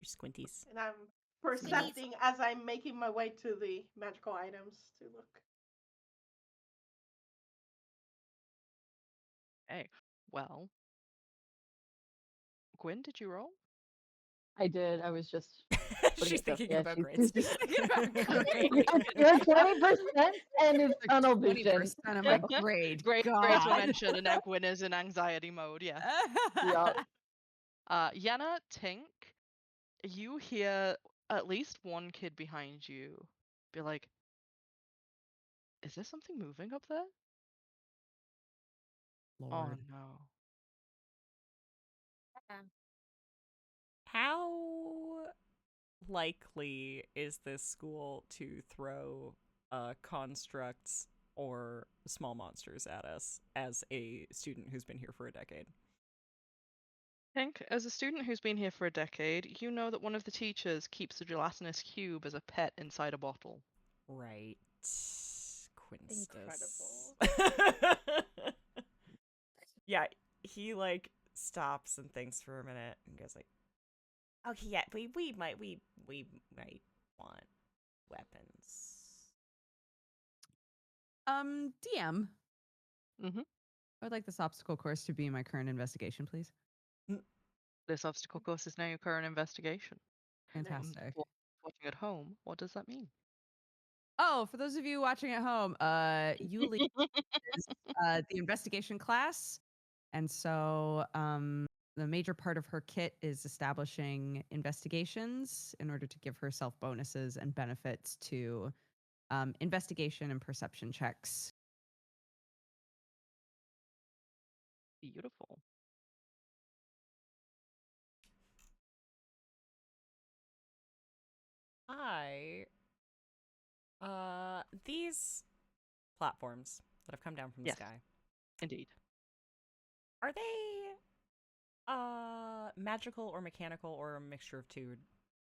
Your squinties. And I'm percepting as I'm making my way to the magical items to look. Hey, well. Gwyn, did you roll? I did. I was just She's putting thinking stuff. about Yeah, grades. she's Thinking about grades. You're 20% and it's tunnel 20% vision. of my grade. Grades were God. mentioned, and now Gwyn is in anxiety mode, yeah. Yeah. Yenna, Tink, you hear at least one kid behind you be like, is there something moving up there? Oh Lord. no. How likely is this school to throw constructs or small monsters at us as a student who's been here for a decade? Tink, as a student who's been here for a decade, you know that one of the teachers keeps a gelatinous cube as a pet inside a bottle. Right. Quinstus. Incredible. Yeah, he like stops and thinks for a minute and goes like, "Okay, yeah, we might want weapons." DM. Mm-hmm. I would like this obstacle course to be my current investigation, please. This obstacle course is now your current investigation. Fantastic. Watching at home, what does that mean? Oh, for those of you watching at home, Yuli is the investigation class. And so the major part of her kit is establishing investigations in order to give herself bonuses and benefits to investigation and perception checks. Beautiful. These platforms that have come down from the Yes. sky, Indeed. are they magical or mechanical, or a mixture of two,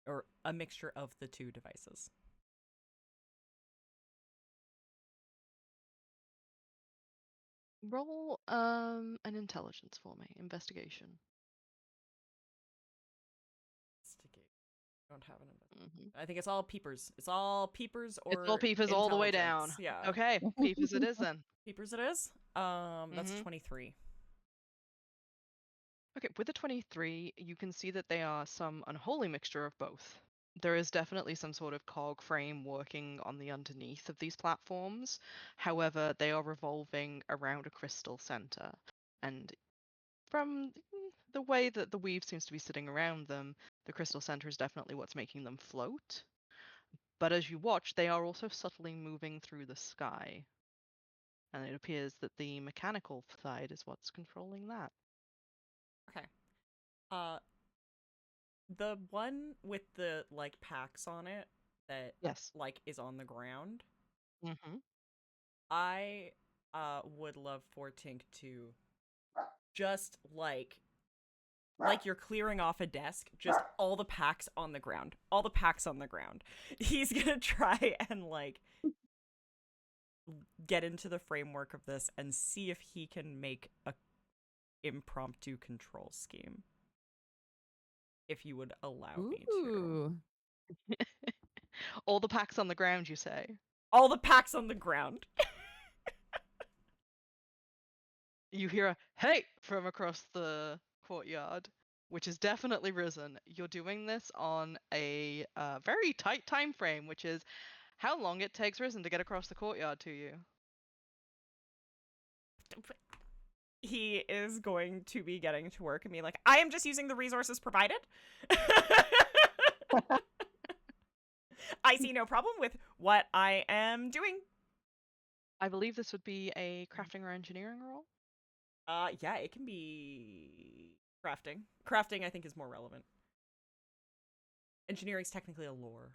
or a mixture of the two devices? Roll an intelligence for me. Investigation. I don't have an Mm-hmm. I think it's all peepers. It's all peepers or It's all peepers all the way down. intelligence. Yeah. Okay, peepers it is then. Peepers it is. That's Mhm. 23. Okay, with the 23, you can see that they are some unholy mixture of both. There is definitely some sort of cog frame working on the underneath of these platforms. However, they are revolving around a crystal center. And from the way that the weave seems to be sitting around them, the crystal center is definitely what's making them float. But as you watch, they are also subtly moving through the sky. And it appears that the mechanical side is what's controlling that. Okay. The one with the like packs on it that Yes. like is on the ground, Mm-hmm. I would love for Tink to just like you're clearing off a desk, just all the packs on the ground. All the packs on the ground. He's gonna try and like get into the framework of this and see if he can make a impromptu control scheme. If you would allow me to. Ooh. All the packs on the ground, you say? All the packs on the ground. You hear a hey from across the courtyard, which has definitely risen. You're doing this on a very tight time frame, which is how long it takes Risen to get across the courtyard to you. He is going to be getting to work and be like, I am just using the resources provided. I see no problem with what I am doing. I believe this would be a crafting or engineering role. Yeah, it can be crafting. Crafting, I think, is more relevant. Engineering's technically a lore.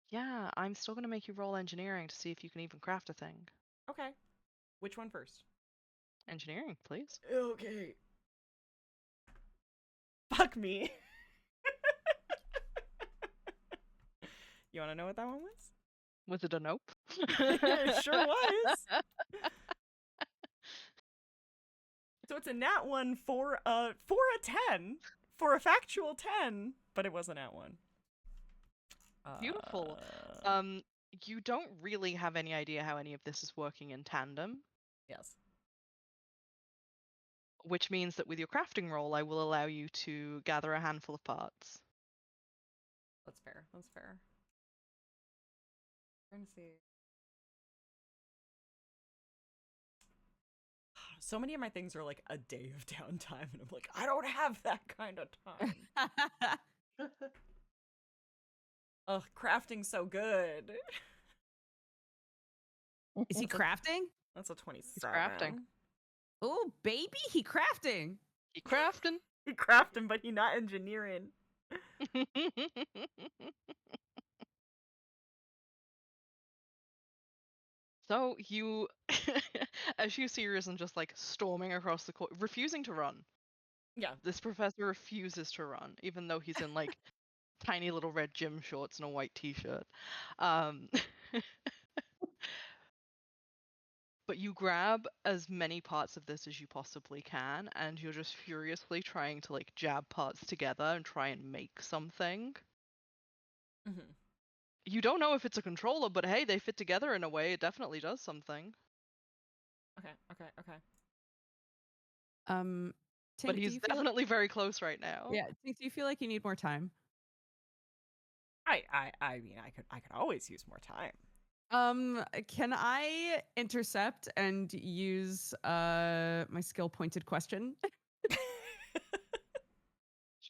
Yeah, I'm still going to make you roll engineering to see if you can even craft a thing. Okay. Which one first? Engineering, please. Okay. Fuck me. You want to know what that one was? Was it a nope? It sure was. So it's a nat 1 for a 10, for a factual 10, but it was a nat 1. Beautiful. You don't really have any idea how any of this is working in tandem. Yes. Which means that with your crafting roll, I will allow you to gather a handful of parts. That's fair. That's fair. I'm trying to see. So many of my things are like a day of downtime, and I'm like, I don't have that kind of time. Ugh, crafting's so good. Is he crafting? That's a 27. He's crafting. Oh, baby, he crafting. He crafting. He crafting, but he not engineering. So you, as you see Risen just like storming across the court, refusing to run. Yeah. This professor refuses to run, even though he's in like tiny little red gym shorts and a white t-shirt. But you grab as many parts of this as you possibly can, and you're just furiously trying to like jab parts together and try and make something. Mm-hmm. You don't know if it's a controller, but hey, they fit together in a way. It definitely does something. Okay. but Tink, do he's you feel like, definitely very close right now. yeah, Tink, do you feel like you need more time? I mean, I could always use more time. Can I intercept and use my skill pointed question?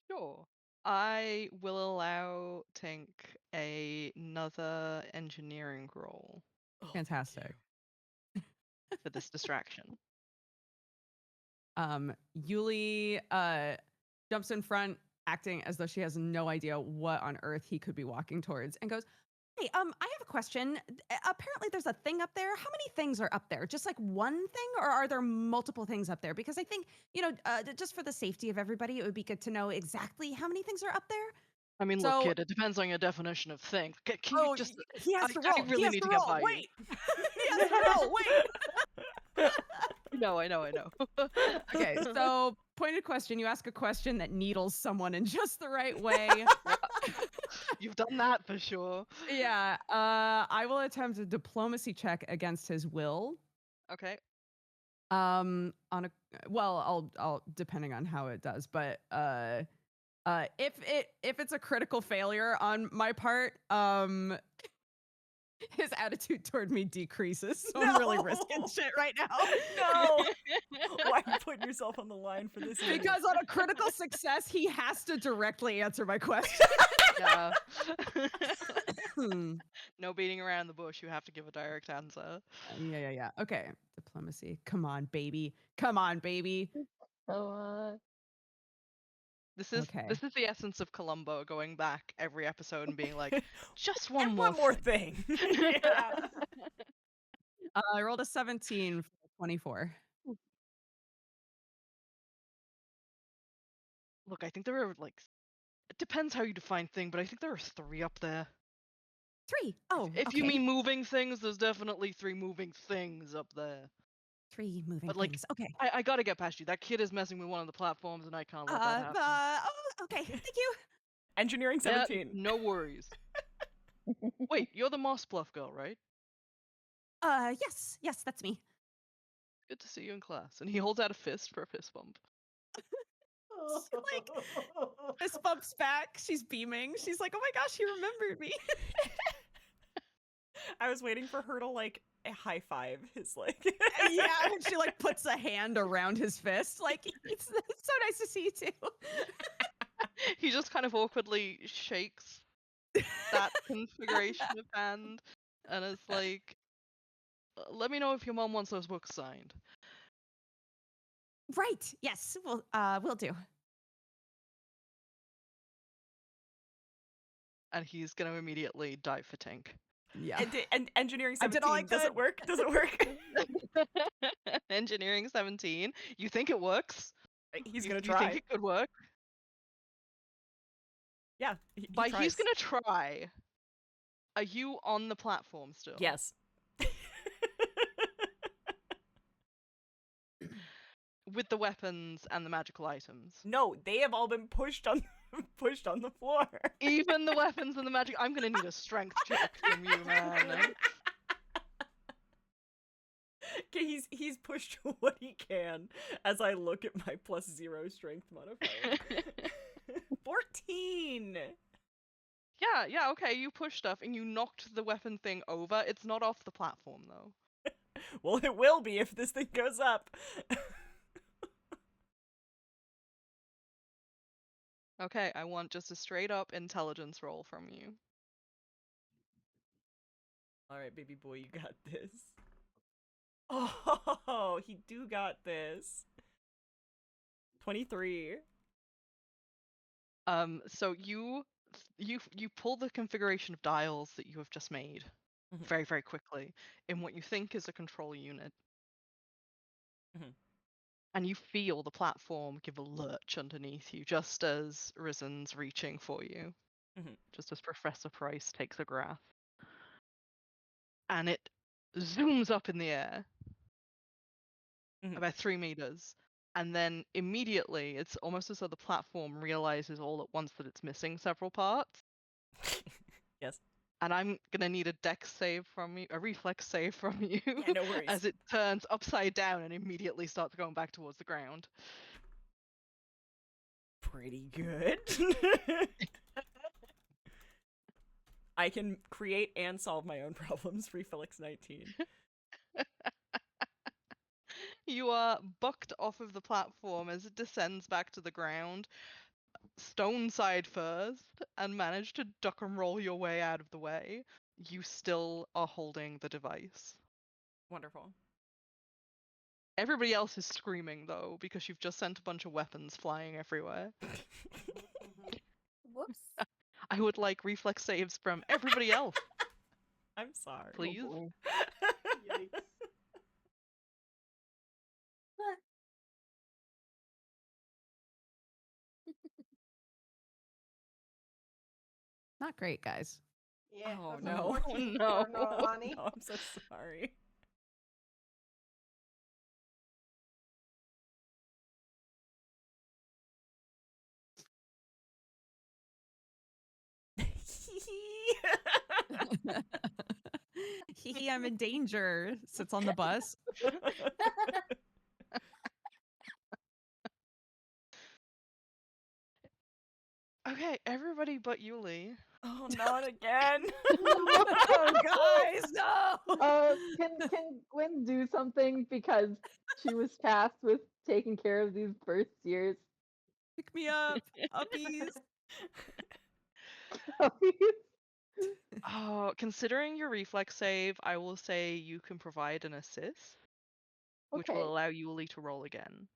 Sure. I will allow Tink another engineering roll Oh, Fantastic. for this distraction. Yuli jumps in front, acting as though she has no idea what on earth he could be walking towards, and goes, "Hey, I have a question. Apparently, there's a thing up there. How many things are up there? Just like one thing, or are there multiple things up there? Because I think, just for the safety of everybody, it would be good to know exactly how many things are up there." I mean, look, So- kid, it depends on your definition of thing. Can you just... he has to roll. I really he has need to to get roll. by you. Wait, he has to roll. Wait. No, I know. Okay, so pointed question. You ask a question that needles someone in just the right way. You've done that for sure. Yeah. I will attempt a diplomacy check against his will. Okay. On a I'll depending on how it does, but if it's a critical failure on my part, his attitude toward me decreases. So I'm really risking No. shit right now. No! Why are you putting yourself on the line for this? Because on a critical success, he has to directly answer my question. Yeah. Hmm. No beating around the bush. You have to give a direct answer. Yeah. Okay. Diplomacy. Come on, baby. Come on, baby. So, This is Okay. the essence of Columbo going back every episode and being like, just one And more one more thing. thing. Yeah. I rolled a 17 for 24. Look, I think there are like, it depends how you define thing, but I think there are 3 up there. 3. Oh, If okay. you mean moving things, there's definitely 3 moving things up there. 3 moving But like, things. Okay. I gotta get past you. That kid is messing with one of the platforms, and I can't let that happen. Okay. Thank you. Engineering Yeah, 17. no worries. Wait, you're the Moss Bluff girl, right? Yes, that's me. Good to see you in class. And he holds out a fist for a fist bump. This bumps back. She's beaming. She's like, "Oh my gosh, he remembered me." I was waiting for her to like a high five his like. Yeah, and she like puts a hand around his fist. Like, it's so nice to see you too. He just kind of awkwardly shakes that configuration of hand and is like, let me know if your mom wants those books signed. Right. Yes. We'll do. And he's going to immediately dive for Tink. Yeah. And engineering I did all I 17 does it could. work? Does it work? Engineering 17. You think it works? He's You- gonna You try. think it could work? Yeah. He By tries. he's going to try. Are you on the platform still? Yes. With the weapons and the magical items. No, they have all been pushed on the floor. Even the weapons and the magic. I'm gonna need a strength check from you, man. Okay, he's pushed what he can as I look at my +0 strength modifier. 14. Yeah, okay. You pushed stuff and you knocked the weapon thing over. It's not off the platform though. Well, it will be if this thing goes up. Okay, I want just a straight up intelligence roll from you. All right, baby boy, you got this. Oh, he do got this. 23. So you pull the configuration of dials that you have just made Mhm. very, very quickly in what you think is a control unit. Mhm. And you feel the platform give a lurch underneath you, just as Risen's reaching for you. Mhm. Just as Professor Price takes a grasp. And it zooms up in the air. Mhm. About 3 meters. And then immediately, it's almost as though the platform realizes all at once that it's missing several parts. Yes. And I'm gonna need a dex save from you, a reflex save from you, Yeah, no worries. as it turns upside down and immediately starts going back towards the ground. pretty good. I can create and solve my own problems, Free Felix 19. You are bucked off of the platform as it descends back to the ground, stone side first, and manage to duck and roll your way out of the way. You still are holding the device. Wonderful. Everybody else is screaming, though, because you've just sent a bunch of weapons flying everywhere. Whoops. I would like reflex saves from everybody else, I'm sorry. please. Oh boy. Yikes. What? Not great, guys. Yeah, Oh, that's no. unfortunate Oh, for no. Noelani. No, I'm so sorry. Hee, I'm in danger. Sits on the bus. Okay, everybody but Yuli. Oh, not again. Oh, guys, no. Can Gwynn do something because she was tasked with taking care of these first years? Pick me up, puppies. Oh, considering your reflex save, I will say you can provide an assist, which Okay, will allow Yuli to roll again.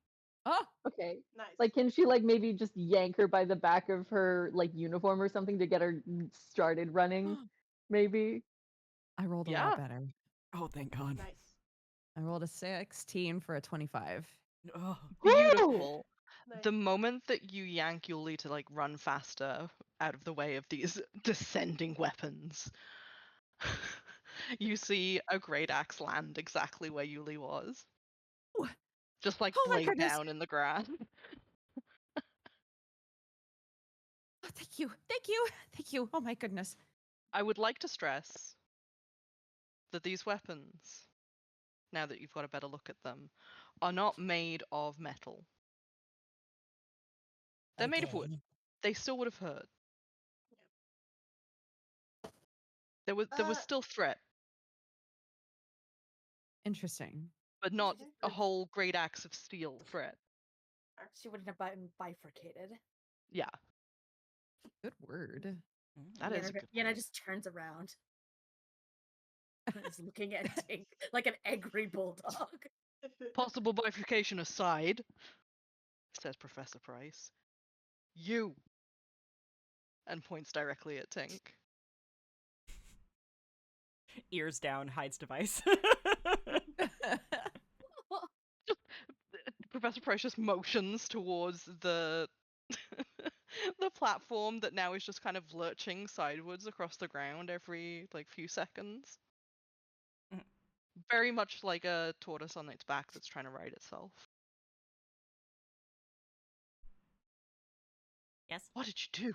Oh, okay. Nice. Like, can she like maybe just yank her by the back of her like uniform or something to get her started running? Maybe. I rolled a Yeah. lot better. Oh, thank God. Nice. I rolled a 16 for a 25. Oh. Beautiful. Nice. The moment that you yank Yuli to like run faster out of the way of these descending weapons, you see a great axe land exactly where Yuli was. Ooh. Just like Oh my laid goodness. down in the grass. Oh, thank you. Thank you. Thank you. Oh my goodness. I would like to stress that these weapons, now that you've got a better look at them, are not made of metal. They're made of wood. Okay. They still would have hurt. There was still threat, Interesting. but not Okay. a whole great axe of steel threat. She wouldn't have been bifurcated. Yeah, Good word. that is a good Yenna word. just turns around. Is looking at Tink like an angry bulldog. Possible bifurcation aside, says Professor Price, you, and points directly at Tink. Ears down, hides device. Professor Price just motions towards the the platform that now is just kind of lurching sideways across the ground every like few seconds. Mhm. Very much like a tortoise on its back that's trying to ride itself. Yes. What did you do?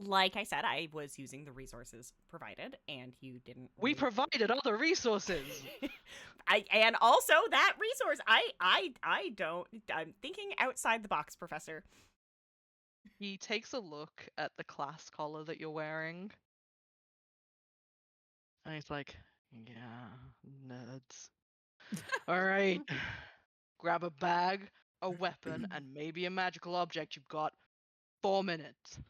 Like I said, I was using the resources provided, and you didn't. We really- provided other resources. and also that resource. I don't. I'm thinking outside the box, Professor. He takes a look at the class collar that you're wearing. And he's like, yeah, nerds. All right. Grab a bag, a weapon, and maybe a magical object. You've got 4 minutes.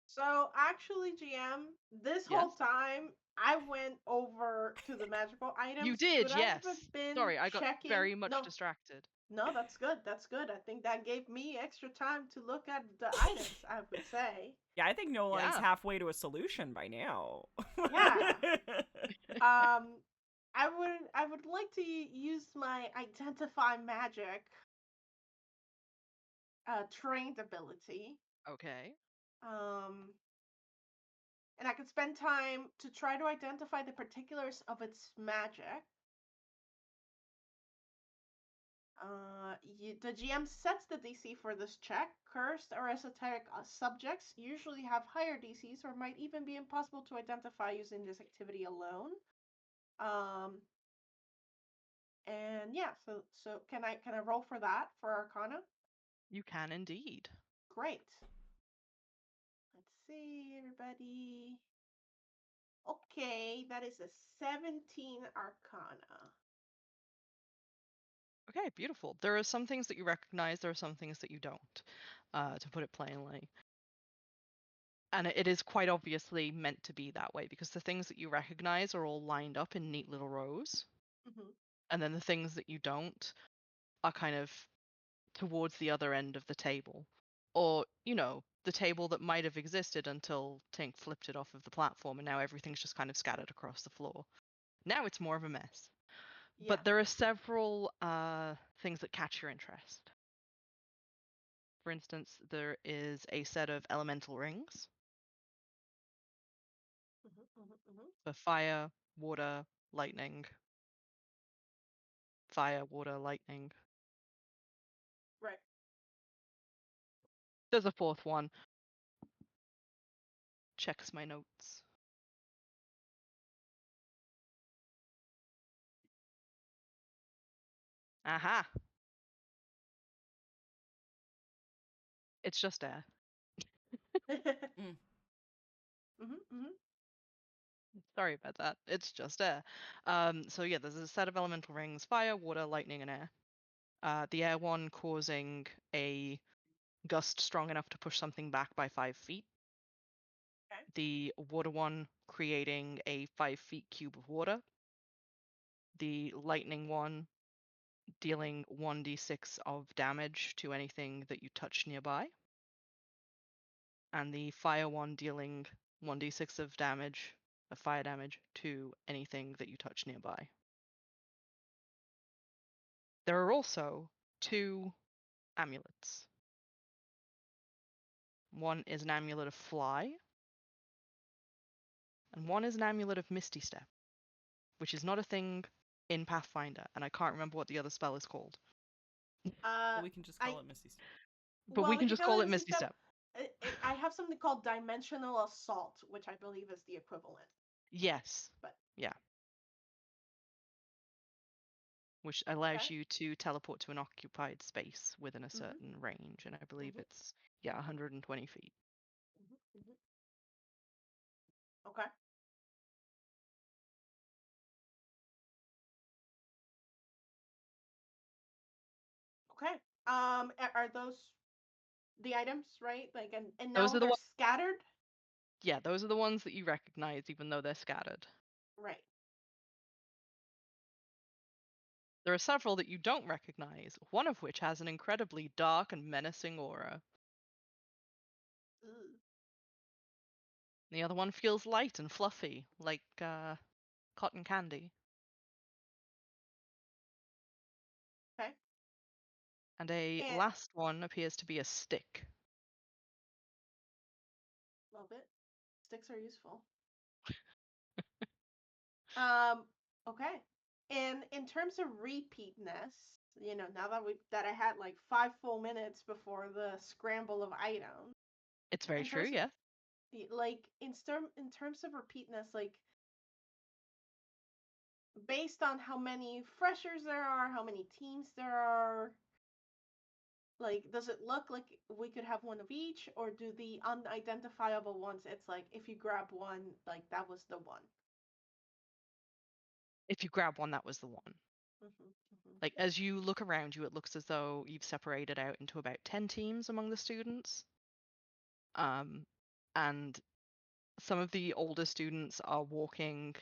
So actually, GM, this whole Yes? time I went over to the magical items. You did, Could I yes. have been Sorry, I got checking? very much No, distracted. no, that's good. That's good. I think that gave me extra time to look at the items. I would say. Yeah, I think Noelani's Yeah. halfway to a solution by now. Yeah. I would like to use my identify magic trained ability. Okay. And I could spend time to try to identify the particulars of its magic. The GM sets the DC for this check. Cursed or esoteric subjects usually have higher DCs or might even be impossible to identify using this activity alone. And yeah, so can I roll for that for Arcana? You can indeed. Great. Let's see, everybody. Okay, that is a 17 Arcana. Okay, beautiful. There are some things that you recognize, there are some things that you don't, to put it plainly. And it is quite obviously meant to be that way because the things that you recognize are all lined up in neat little rows. Mm-hmm. And then the things that you don't are kind of towards the other end of the table. Or, the table that might have existed until Tink flipped it off of the platform and now everything's just kind of scattered across the floor. Now it's more of a mess. Yeah. But there are several things that catch your interest. For instance, there is a set of elemental rings for fire, water, lightning. Fire, water, lightning. Right. There's a fourth one. Checks my notes. Aha! It's just air. Mm. Sorry about that. It's just air. So yeah, there's a set of elemental rings: fire, water, lightning, and air. The air one causing a gust strong enough to push something back by 5 feet. Okay. The water one creating a 5 feet cube of water. The lightning one dealing 1d6 of damage to anything that you touch nearby. And the fire one dealing 1d6 of fire damage to anything that you touch nearby. There are also 2 amulets. One is an amulet of fly, and one is an amulet of Misty Step, which is not a thing in Pathfinder, and I can't remember what the other spell is called. But we can just call it Misty Step. But well, we can just call it Misty Step. Step. I have something called Dimensional Assault, which I believe is the equivalent. Yes. But yeah. Which allows you to teleport to an occupied space within a certain range, and I believe it's 120 feet. Okay. Okay. Are those the items, right? Like, and now Those are they're scattered? Yeah, those are the ones that you recognize, even though they're scattered. Right. There are several that you don't recognize, one of which has an incredibly dark and menacing aura. Ugh. The other one feels light and fluffy, like cotton candy. Okay. And a last one appears to be a stick. Love it. Sticks are useful. Okay. And in terms of repeatness, now that I had like 5 full minutes before the scramble of items. It's very true, yeah. Like in terms of repeatness, like based on how many freshers there are, how many teams there are, like, does it look like we could have one of each, or do the unidentifiable ones, it's like if you grab one, like that was the one? If you grab one, that was the one. Like, as you look around you, it looks as though you've separated out into about 10 teams among the students. And some of the older students are walking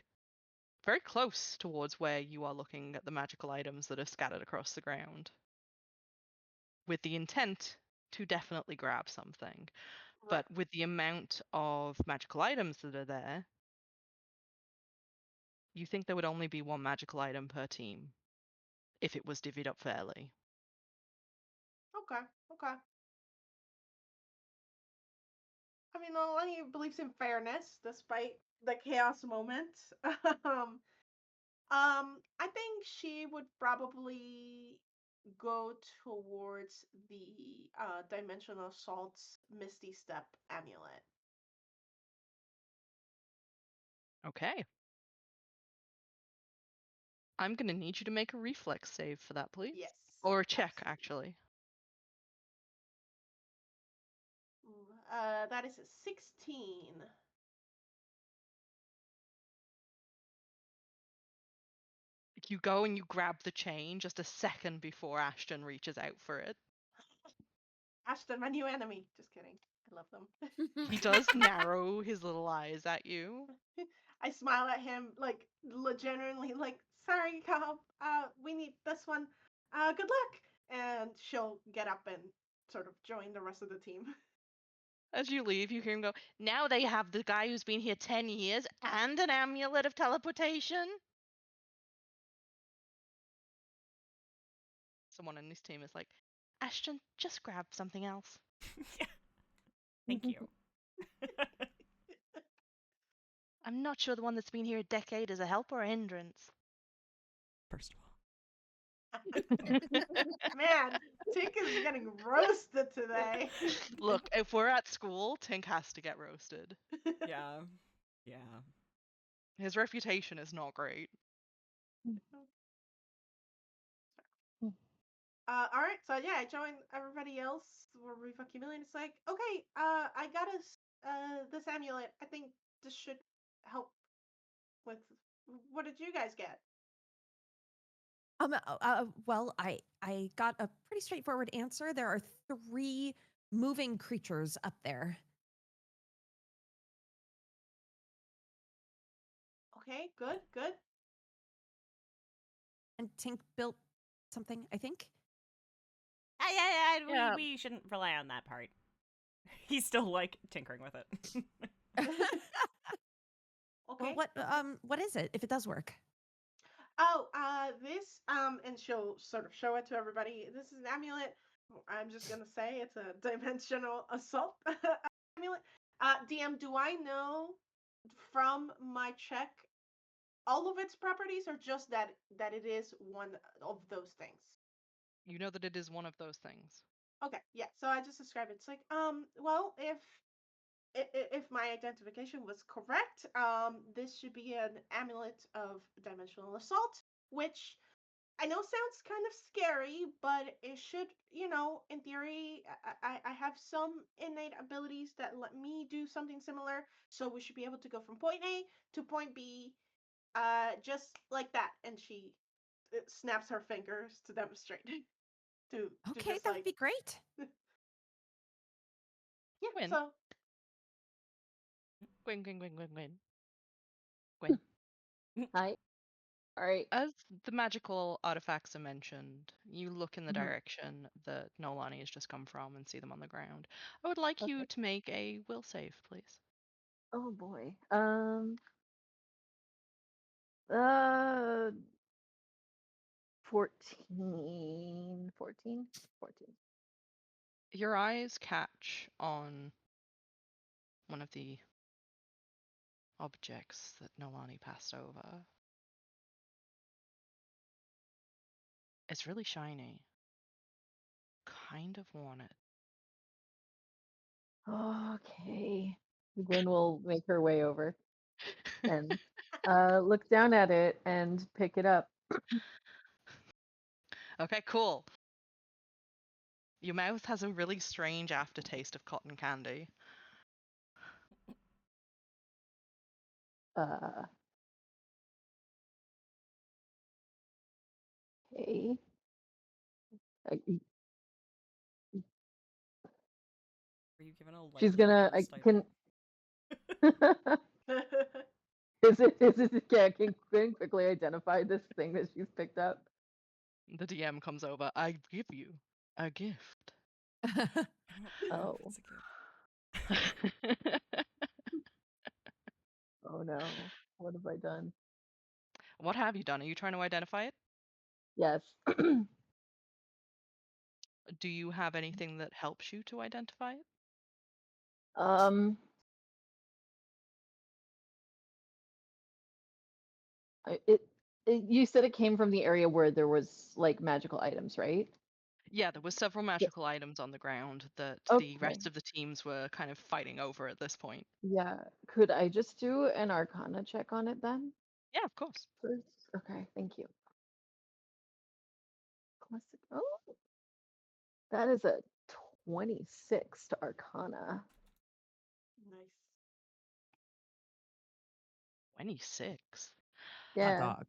very close towards where you are looking at the magical items that are scattered across the ground, with the intent to definitely grab something. Right. But with the amount of magical items that are there, you think there would only be one magical item per team if it was divvied up fairly. Okay. I mean, Noelani believes in fairness despite the chaos moment. I think she would probably go towards the Dimensional Assault's Misty Step amulet. Okay. I'm going to need you to make a reflex save for that, please. Yes. Or a check, Absolutely. actually. That is a 16. You go and you grab the chain just a second before Ashton reaches out for it. Ashton, my new enemy. Just kidding. I love them. He does narrow his little eyes at you. I smile at him, like, genuinely, like, sorry, Cobb, we need this one. Good luck. And she'll get up and sort of join the rest of the team. As you leave, you hear him go, now they have the guy who's been here 10 years and an amulet of teleportation. Someone in this team is like, Ashton, just grab something else. Yeah. Thank you. I'm not sure the one that's been here a decade is a help or a hindrance. First of all. Man, Tink is getting roasted today. Look, if we're at school, Tink has to get roasted. Yeah. Yeah. His reputation is not great. All right, so yeah, I joined everybody else. We're re-accumulating. It's like, okay, I got us this amulet. I think this should help with. What did you guys get? Well, I got a pretty straightforward answer. There are 3 moving creatures up there. Okay, good, good. And Tink built something, I think. Yeah. We shouldn't rely on that part. He's still like tinkering with it. Okay. Well, what is it if it does work? Oh, this and she'll sort of show it to everybody. This is an amulet. I'm just gonna say it's a dimensional assault amulet. DM, do I know from my check all of its properties, or just that it is one of those things? You know that it is one of those things. Okay, yeah. So I just described it. It's like, well, if my identification was correct, this should be an amulet of dimensional assault, which I know sounds kind of scary, but it should, in theory, I have some innate abilities that let me do something similar. So we should be able to go from point A to point B, just like that. And she snaps her fingers to demonstrate. to Okay, just that like, would be great. yeah. Gwynn. So Gwyn, Gwyn, Gwyn, Gwyn, Gwyn. Gwyn. Hi. All right. As the magical artifacts are mentioned, you look in the Mhm. direction that Noelani has just come from and see them on the ground. I would like you Okay. to make a will save, please. Oh boy. 14. 14? 14. Your eyes catch on one of the objects that Noelani passed over. It's really shiny. Kind of want it. Okay. Gwyn will make her way over and look down at it and pick it up. Okay, cool. Your mouth has a really strange aftertaste of cotton candy. Uh, okay. I- Were you given a light She's gonna. I stipend? can. Yeah, can Gwyn quickly identify this thing that she's picked up? The DM comes over. I give you a gift. I don't know Oh. if it's a gift. Oh no. What have I done? What have you done? Are you trying to identify it? Yes. Do you have anything that helps you to identify it? Um. You said it came from the area where there was like magical items, right? Yeah, there were several Yeah. magical items on the ground that the Okay. rest of the teams were kind of fighting over at this point. Yeah. Could I just do an Arcana check on it then? Yeah, of course. First? Okay, thank you. Classic. Oh, that is a 26 to Arcana. 26. Hot Yeah. dog.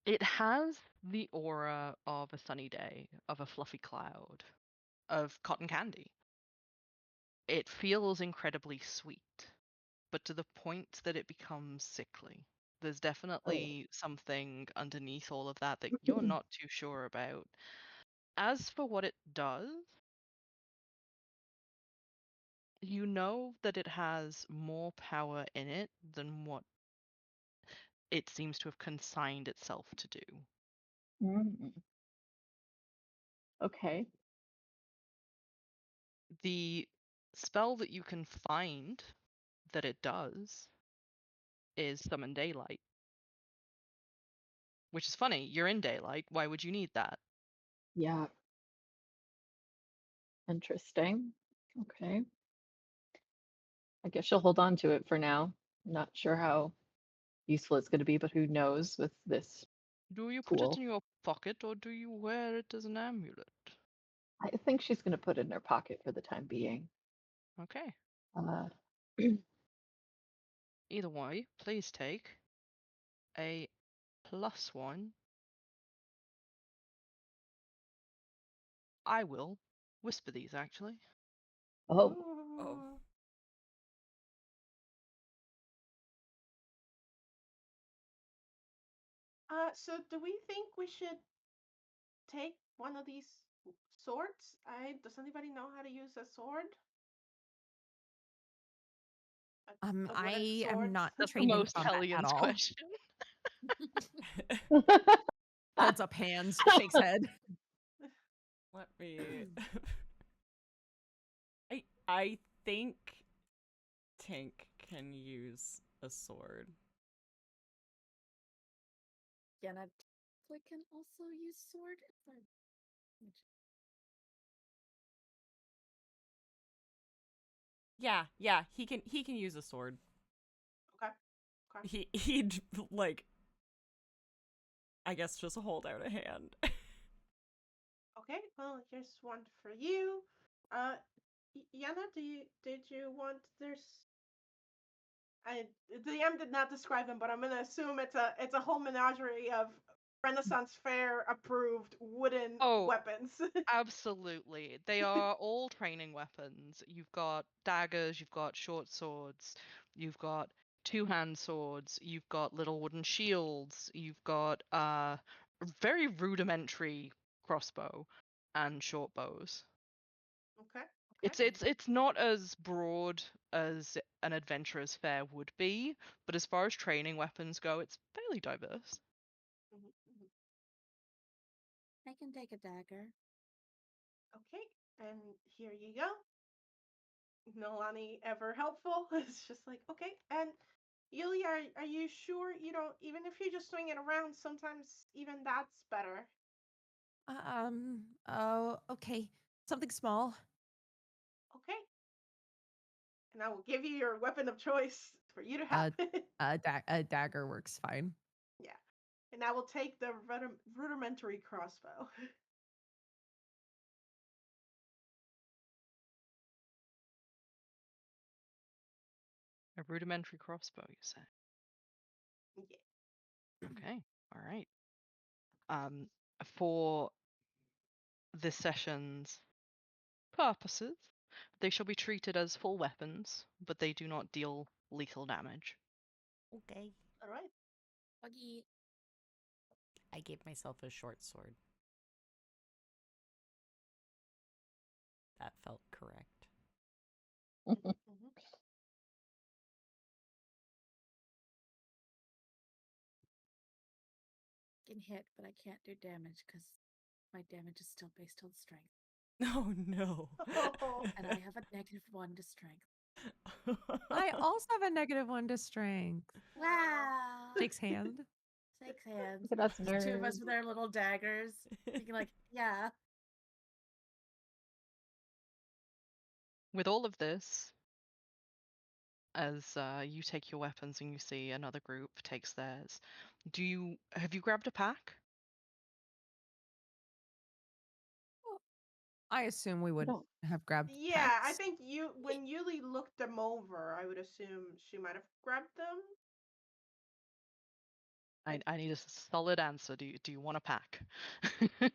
It has the aura of a sunny day, of a fluffy cloud, of cotton candy. It feels incredibly sweet, but to the point that it becomes sickly. There's definitely something underneath all of that that you're not too sure about. As for what it does, you know that it has more power in it than what it seems to have consigned itself to do. Mm. Okay. The spell that you can find that it does is Summon Daylight. Which is funny, you're in daylight, why would you need that? Yeah. Interesting. Okay. I guess she'll hold on to it for now. Not sure how useful it's going to be, but who knows with this Do you put it tool. in your pocket or do you wear it as an amulet? I think she's going to put it in her pocket for the time being. Okay. Uh, Either way, please take a +1. I will whisper these actually. oh, Oh. So do we think we should take one of these swords? Does anybody know how to use a sword? A wooden I sword? am not That's the trained in most combat at Hellions all. question. Holds up hands, shakes head. Let me. I think Tink can use a sword. Yenna can also use sword. Yeah, he can use a sword. Okay. He'd like, I guess, just hold out a hand. Okay, well, here's one for you. Yenna, did you want the DM did not describe them, but I'm gonna assume it's a whole menagerie of Renaissance Fair approved wooden Oh, weapons. absolutely. They are all training weapons. You've got daggers, you've got short swords, you've got two-hand swords, you've got little wooden shields, you've got a very rudimentary crossbow and short bows. Okay. It's not as broad as an adventurer's fair would be, but as far as training weapons go, it's fairly diverse. Mhm. I can take a dagger. Okay, and here you go. Noelani ever helpful. It's just like, okay, and Yuli, are you sure you don't, even if you just swing it around, sometimes even that's better. Oh, okay. Something small. Okay. And I will give you your weapon of choice for you to have. A dagger works fine. Yeah. And I will take the rudimentary crossbow. A rudimentary crossbow, you say? Yeah. Okay, all right. For this session's purposes, they shall be treated as full weapons, but they do not deal lethal damage. Okay. All right. Buggy. I gave myself a short sword. That felt correct. Mhm. Can hit, but I can't do damage because my damage is still based on strength. Oh no. And I have a -1 to strength. I also have a -1 to strength. Wow. Shakes hand. Shakes hands. Look at us There's two of us nerds. with our little daggers. Thinking like, yeah. With all of this, as you take your weapons and you see another group takes theirs, have you grabbed a pack? I assume we would No. have grabbed Yeah, I packs. think when Yuli looked them over, I would assume she might have grabbed them. I need a solid answer. Do you want a pack? Yeah,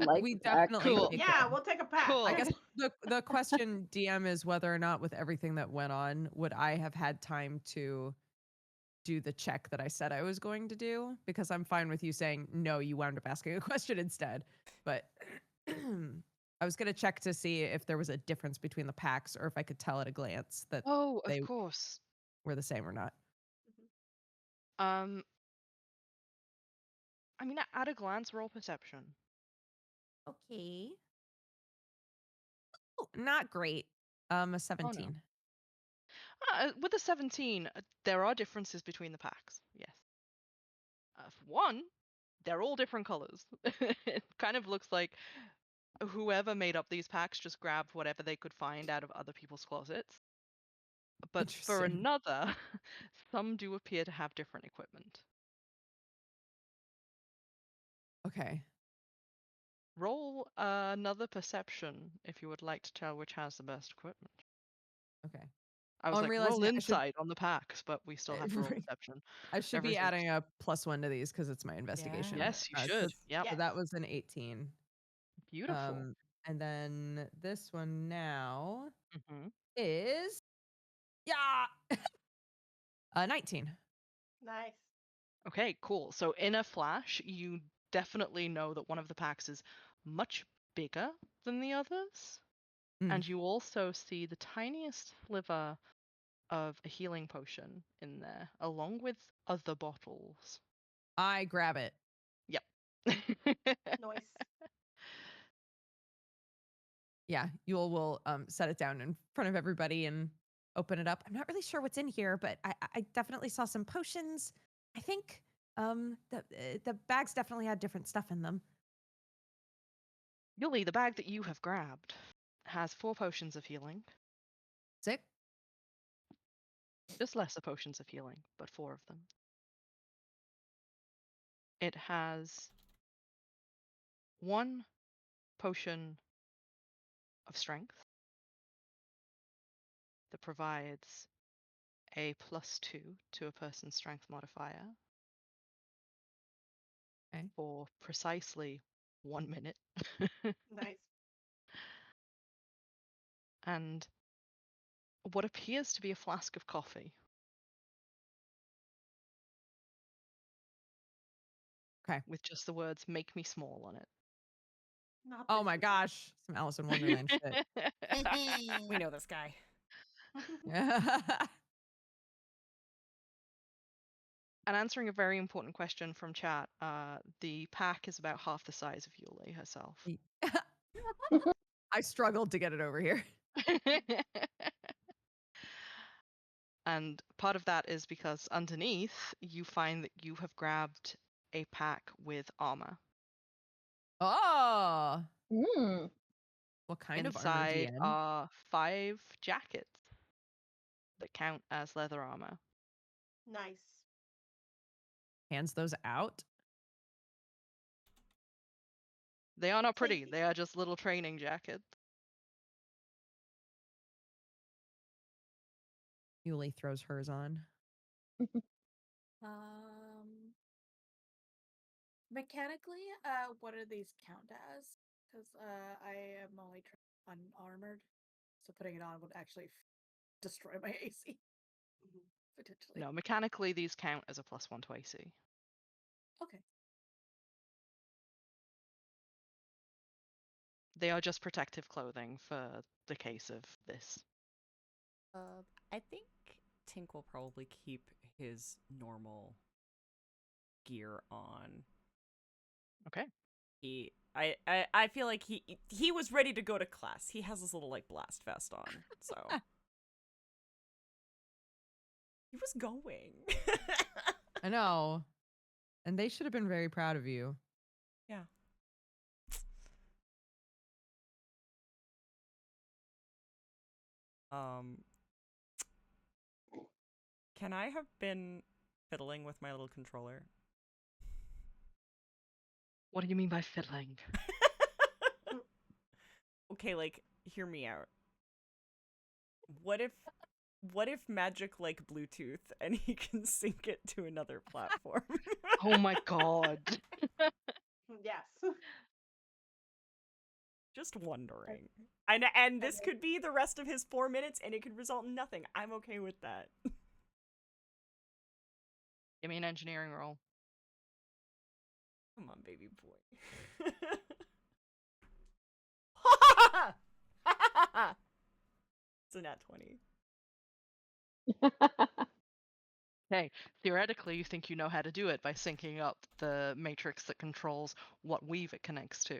like we that. definitely Cool. take Yeah, one. we'll take a pack. Cool. I guess the question, DM, is whether or not with everything that went on, would I have had time to do the check that I said I was going to do? Because I'm fine with you saying no, you wound up asking a question instead. But I was gonna check to see if there was a difference between the packs or if I could tell at a glance that Oh, they of course. were the same or not. Um, I mean, at a glance, roll perception. Okay. Oh, not great. A 17. With a 17, there are differences between the packs. Yes. For one, they're all different colors. It kind of looks like whoever made up these packs just grabbed whatever they could find out of other people's closets. But for Interesting. another, some do appear to have different equipment. Okay. Roll another perception if you would like to tell which has the best equipment. Okay. I was I'm like, realizing roll I should- insight on the packs, but we still have to roll Right. perception. I should Every be six. adding a +1 to these because it's my investigation. Yeah. Yes, you so should. Yep. Yes. that was an 18. Beautiful. And then this one now hmm is 19. Nice. Okay, cool. So in a flash, you definitely know that one of the packs is much bigger than the others. Mm. And you also see the tiniest sliver of a healing potion in there, along with other bottles. I grab it. Yep. Nice. Yeah, Yule will set it down in front of everybody and open it up. I'm not really sure what's in here, but I definitely saw some potions. I think the bags definitely had different stuff in them. Yuli, the bag that you have grabbed has 4 potions of healing. Sick. Just lesser potions of healing, but 4 of them. It has 1 potion of strength that provides a +2 to a person's strength modifier Okay. for precisely 1 minute. Nice. And what appears to be a flask of coffee. Okay. With just the words "make me small" on it. Not Oh this my again. gosh, some Alice in Wonderland shit. We know this guy. And answering a very important question from chat, the pack is about half the size of Yuli herself. I struggled to get it over here. And part of that is because underneath you find that you have grabbed a pack with armor. Oh, Mm. what kind of armor, Inside DM? are 5 jackets that count as leather armor. Nice. Hands those out. They are not pretty, Tasty. they are just little training jackets. Yuli throws hers on. Mechanically, what do these count as? Because I am only unarmored, so putting it on would actually destroy my AC potentially. No, mechanically these count as a +1 to AC. Okay. They are just protective clothing for the case of this. I think Tink will probably keep his normal gear on. Okay. I feel like he was ready to go to class. He has this little like blast vest on, so he was going. I know. And they should have been very proud of you. Yeah. Can I have been fiddling with my little controller? What do you mean by fiddling? Okay, like, hear me out. What if magic like Bluetooth and he can sync it to another platform? Oh my god. Yes. Just wondering. And this could be the rest of his 4 minutes, and it could result in nothing. I'm okay with that. Give me an engineering roll. Come on, baby boy. It's a nat 20. Okay, theoretically, you think you know how to do it by syncing up the matrix that controls what weave it connects to.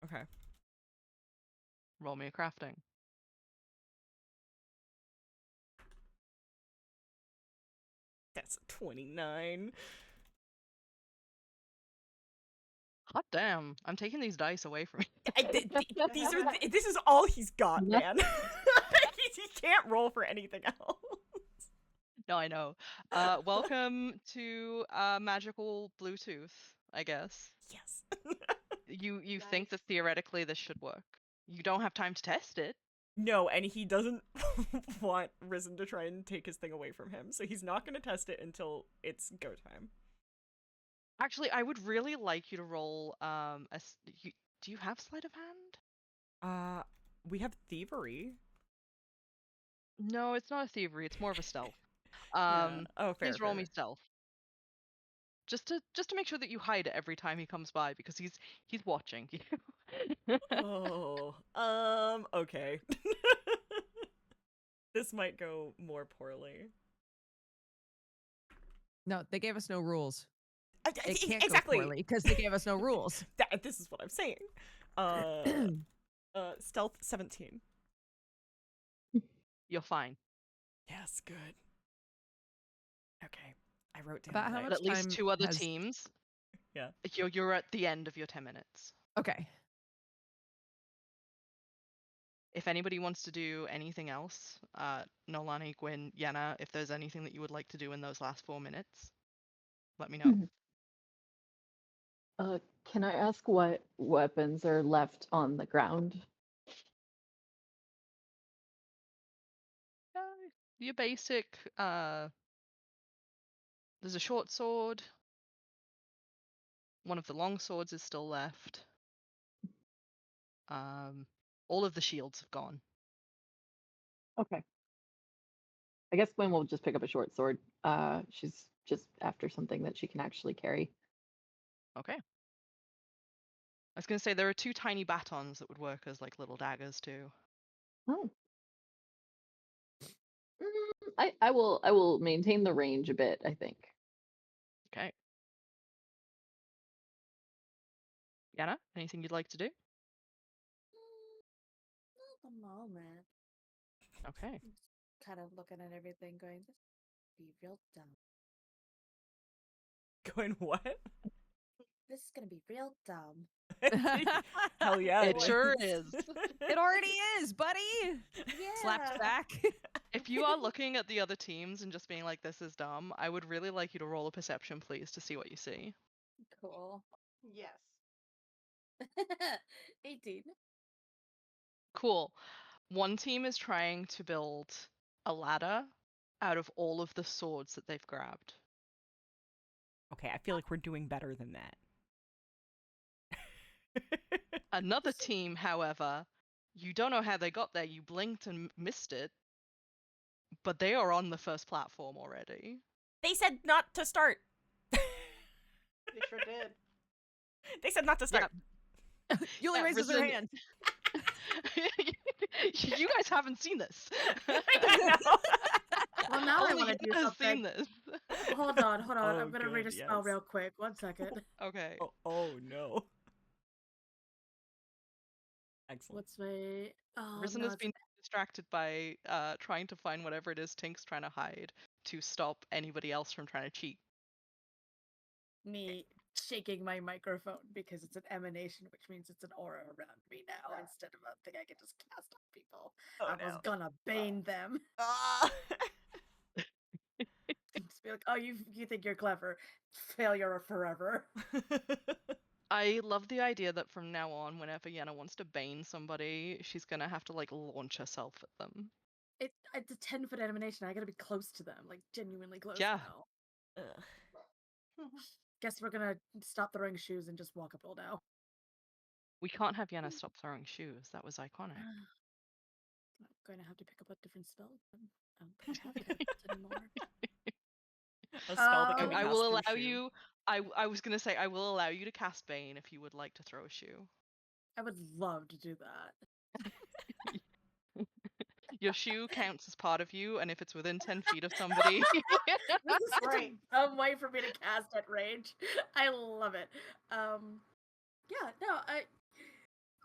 Okay. Roll me a crafting. That's a 29. Hot damn! I'm taking these dice away from you. This is all he's got, Yep. man. He can't roll for anything else. No, I know. Welcome to magical Bluetooth, I guess. Yes. You think that theoretically this should work. You don't have time to test it. No, and he doesn't want Risen to try and take his thing away from him, so he's not going to test it until it's go time. Actually, I would really like you to roll do you have sleight of hand? We have thievery. No, it's not a thievery, it's more of a stealth. Yeah. Oh, fair. Please roll fair. me stealth. Just to make sure that you hide it every time he comes by, because he's watching you. Oh, okay. This might go more poorly. No, they gave us no rules. It can't Exactly. go poorly because they gave us no rules. This is what I'm saying. Stealth 17. You're fine. Yes, good. Okay, I wrote down. About how that I- But much at least time 2 other has- teams. Yeah. You're at the end of your 10 minutes. Okay. If anybody wants to do anything else, Noelani, Gwynn, Yenna, if there's anything that you would like to do in those last 4 minutes, let me know. Can I ask what weapons are left on the ground? Your basic, there's a short sword. One of the long swords is still left. All of the shields have gone. Okay. I guess Gwen will just pick up a short sword. She's just after something that she can actually carry. Okay. I was gonna say there are 2 tiny batons that would work as like little daggers too. Oh. I will maintain the range a bit, I think. Okay. Yenna, anything you'd like to do? Not the moment. Okay. I'm just kind of looking at everything going, this be real dumb. Going what? This is gonna be real dumb. Hell yeah, It sure is. It already is, buddy. Yeah. Slaps back. If you are looking at the other teams and just being like, this is dumb, I would really like you to roll a perception, please, to see what you see. Cool. Yes. 18. Cool. One team is trying to build a ladder out of all of the swords that they've grabbed. Okay, I feel like we're doing better than that. Another team, however, you don't know how they got there. You blinked and missed it, but they are on the first platform already. They said not to start. They sure did. They said not to start. Yuli Yeah, raises her Risen- hand. You guys haven't seen this. Well, now I Only want to do Yenna has seen something. this. Hold on. Oh, I'm gonna read a good, spell yes. real quick. 1 second. Okay. Oh no. Excellent. What's my? Oh, Risen no, has been distracted by trying to find whatever it is Tink's trying to hide to stop anybody else from trying to cheat. me shaking my microphone because it's an emanation, which means it's an aura around me now instead of a thing I can just cast on people. Oh, I was gonna bane them. Ah. Just be like, oh, you think you're clever? Failure forever. I love the idea that from now on, whenever Yenna wants to bane somebody, she's gonna have to like launch herself at them. It's a 10-foot emanation. I gotta be close to them, like genuinely close Yeah. now. Ugh. guess we're gonna stop throwing shoes and just walk uphill now. We can't have Yenna stop throwing shoes. That was iconic. I'm going to have to pick up a different spell. I don't think I have cantrips anymore. A spell that I, can be I cast will through allow shoe. you. I was gonna say I will allow you to cast Bane if you would like to throw a shoe. I would love to do that. Your shoe counts as part of you, and if it's within 10 feet of somebody, This is such Right. a dumb way for me to cast at range. I love it. Yeah, no,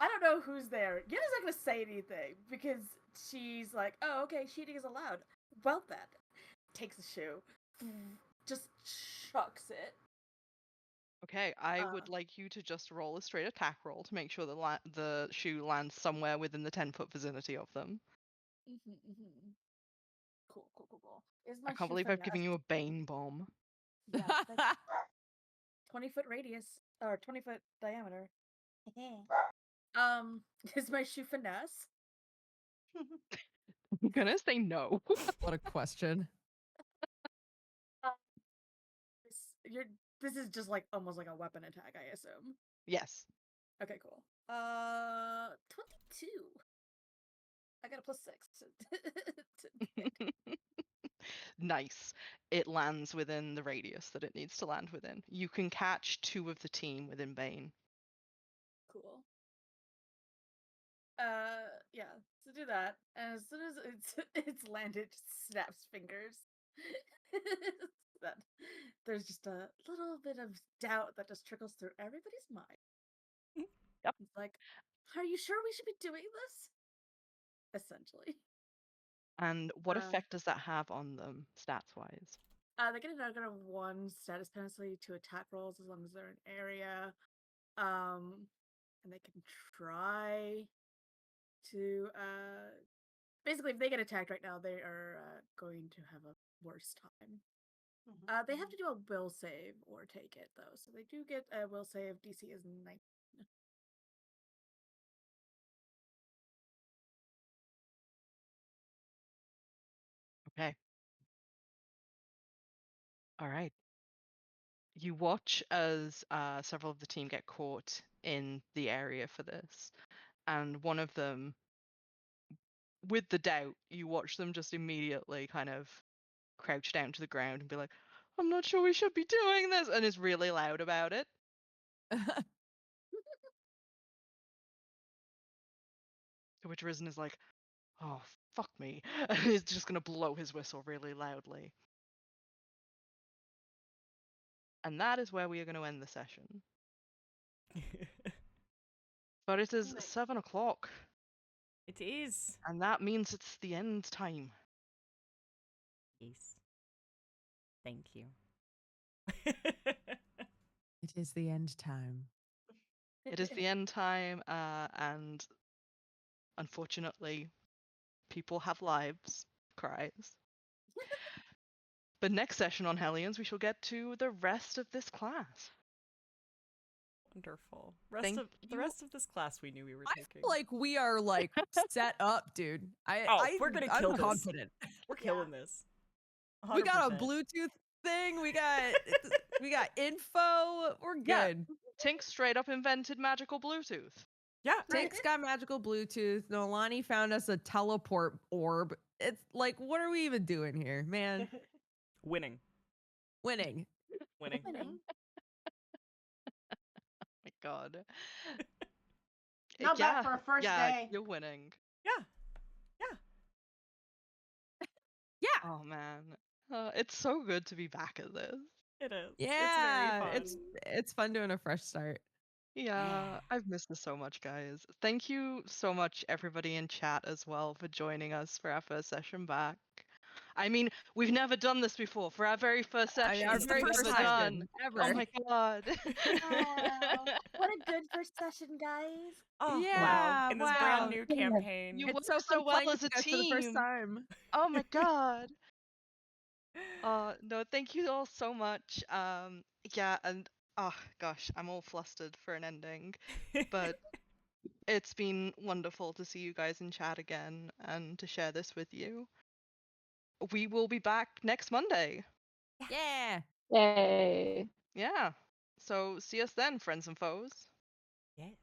I don't know who's there. Yenna's not gonna say anything because she's like, oh, okay, cheating is allowed. Well then, takes a shoe, just chucks it. okay, I would like you to just roll a straight attack roll to make sure that the shoe lands somewhere within the 10-foot vicinity of them. Cool. Is my I can't shoe believe I've given finesse? you a Bane bomb. Yeah, 20-foot radius or 20-foot diameter. Is my shoe finesse? I'm gonna say no. What a question. This is just like almost like a weapon attack, I assume. Yes. Okay, cool. 22. I got a +6. Nice. It lands within the radius that it needs to land within. You can catch 2 of the team within Bane. Cool. Yeah. So do that, and as soon as it's landed, it just snaps fingers. That there's just a little bit of doubt that just trickles through everybody's mind. Yep. It's like, are you sure we should be doing this? Essentially. And what Uh, effect does that have on them, stats-wise? They get another 1 status penalty to attack rolls as long as they're in area. And they can try to basically if they get attacked right now, they are going to have a worse time. They have to do a will save or take it though, so they do get a will save. DC is 19. Okay. All right. You watch as several of the team get caught in the area for this, and one of them, with the doubt, you watch them just immediately kind of crouch down to the ground and be like, I'm not sure we should be doing this, and is really loud about it. To which Risen is like, oh, fuck me. And he's just going to blow his whistle really loudly. And that is where we are going to end the session. But it is Nice. 7 o'clock, It is. and that means it's the end time. Yes. Thank you. It is the end time. It is the end time, and unfortunately, people have lives. Cries. But next session on Hellions, we shall get to the rest of this class. Wonderful. Thank The you. rest of this class we knew we were I taking. feel like we are like set up, dude. We're gonna I'm kill this. confident. We're killing this. We got a 100%. Bluetooth thing. We got info. We're Yeah. good. Tink straight up invented magical Bluetooth. Yeah. Tink's got magical Bluetooth. Noelani found us a teleport orb. It's like, what are we even doing here, man? Winning. Winning. Winning. Winning. My God. Not bad for a first day. You're winning. Yeah. Yeah. Oh man, it's so good to be back at this. It is. Yeah. It's very fun. It's fun doing a fresh start. Yeah, I've missed this so much, guys. Thank you so much, everybody in chat as well, for joining us for our first session back. I mean, we've never done this before. For our very first session, Our It's the very first first time. session ever. Oh my God. Wow. What a good first session, guys. Oh, Yeah, wow. In this wow. brand new campaign. You It's work so so fun well playing as a with you guys for the first team. time. Oh my God. No, thank you all so much. Yeah, and oh gosh, I'm all flustered for an ending. But it's been wonderful to see you guys in chat again and to share this with you. We will be back next Monday. Yeah. Yay. Yeah. So see us then, friends and foes. Yes.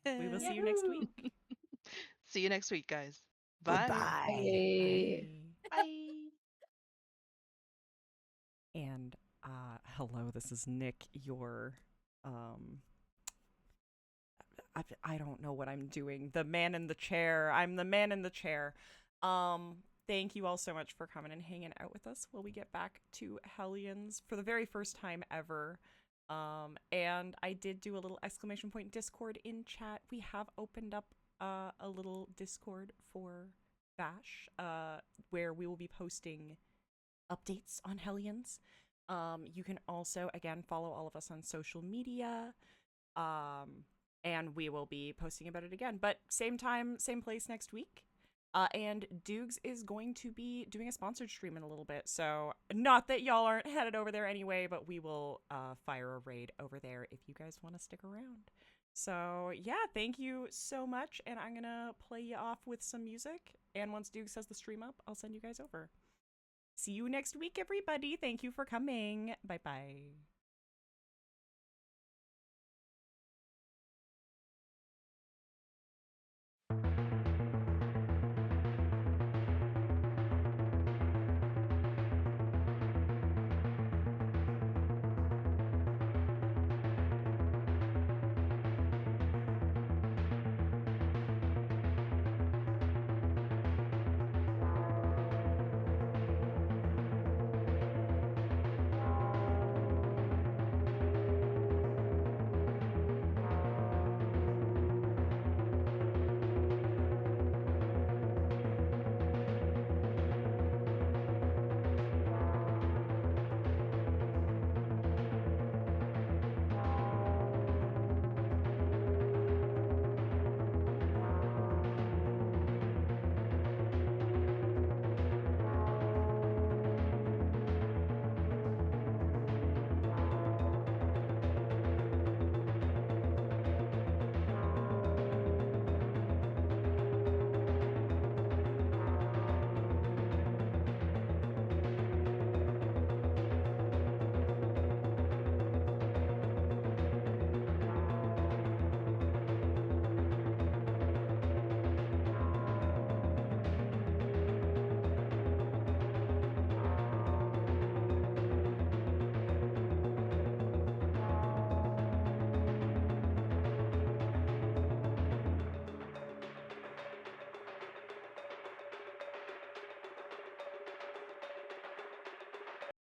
We will see you next Yahoo! week. See you next week, guys. Bye. Goodbye. Bye. Bye. Bye. And hello, this is Nick, your I don't know what I'm doing. The man in the chair. I'm the man in the chair. Thank you all so much for coming and hanging out with us while we get back to Hellions for the very first time ever. And I did do a little exclamation point Discord in chat. We have opened up a little Discord for Vash, where we will be posting updates on Hellions. You can also, again, follow all of us on social media. And we will be posting about it again. But same time, same place next week. And Dukes is going to be doing a sponsored stream in a little bit. So not that y'all aren't headed over there anyway, but we will fire a raid over there if you guys want to stick around. So yeah, thank you so much. And I'm going to play you off with some music. And once Dukes has the stream up, I'll send you guys over. See you next week, everybody. Thank you for coming. Bye-bye.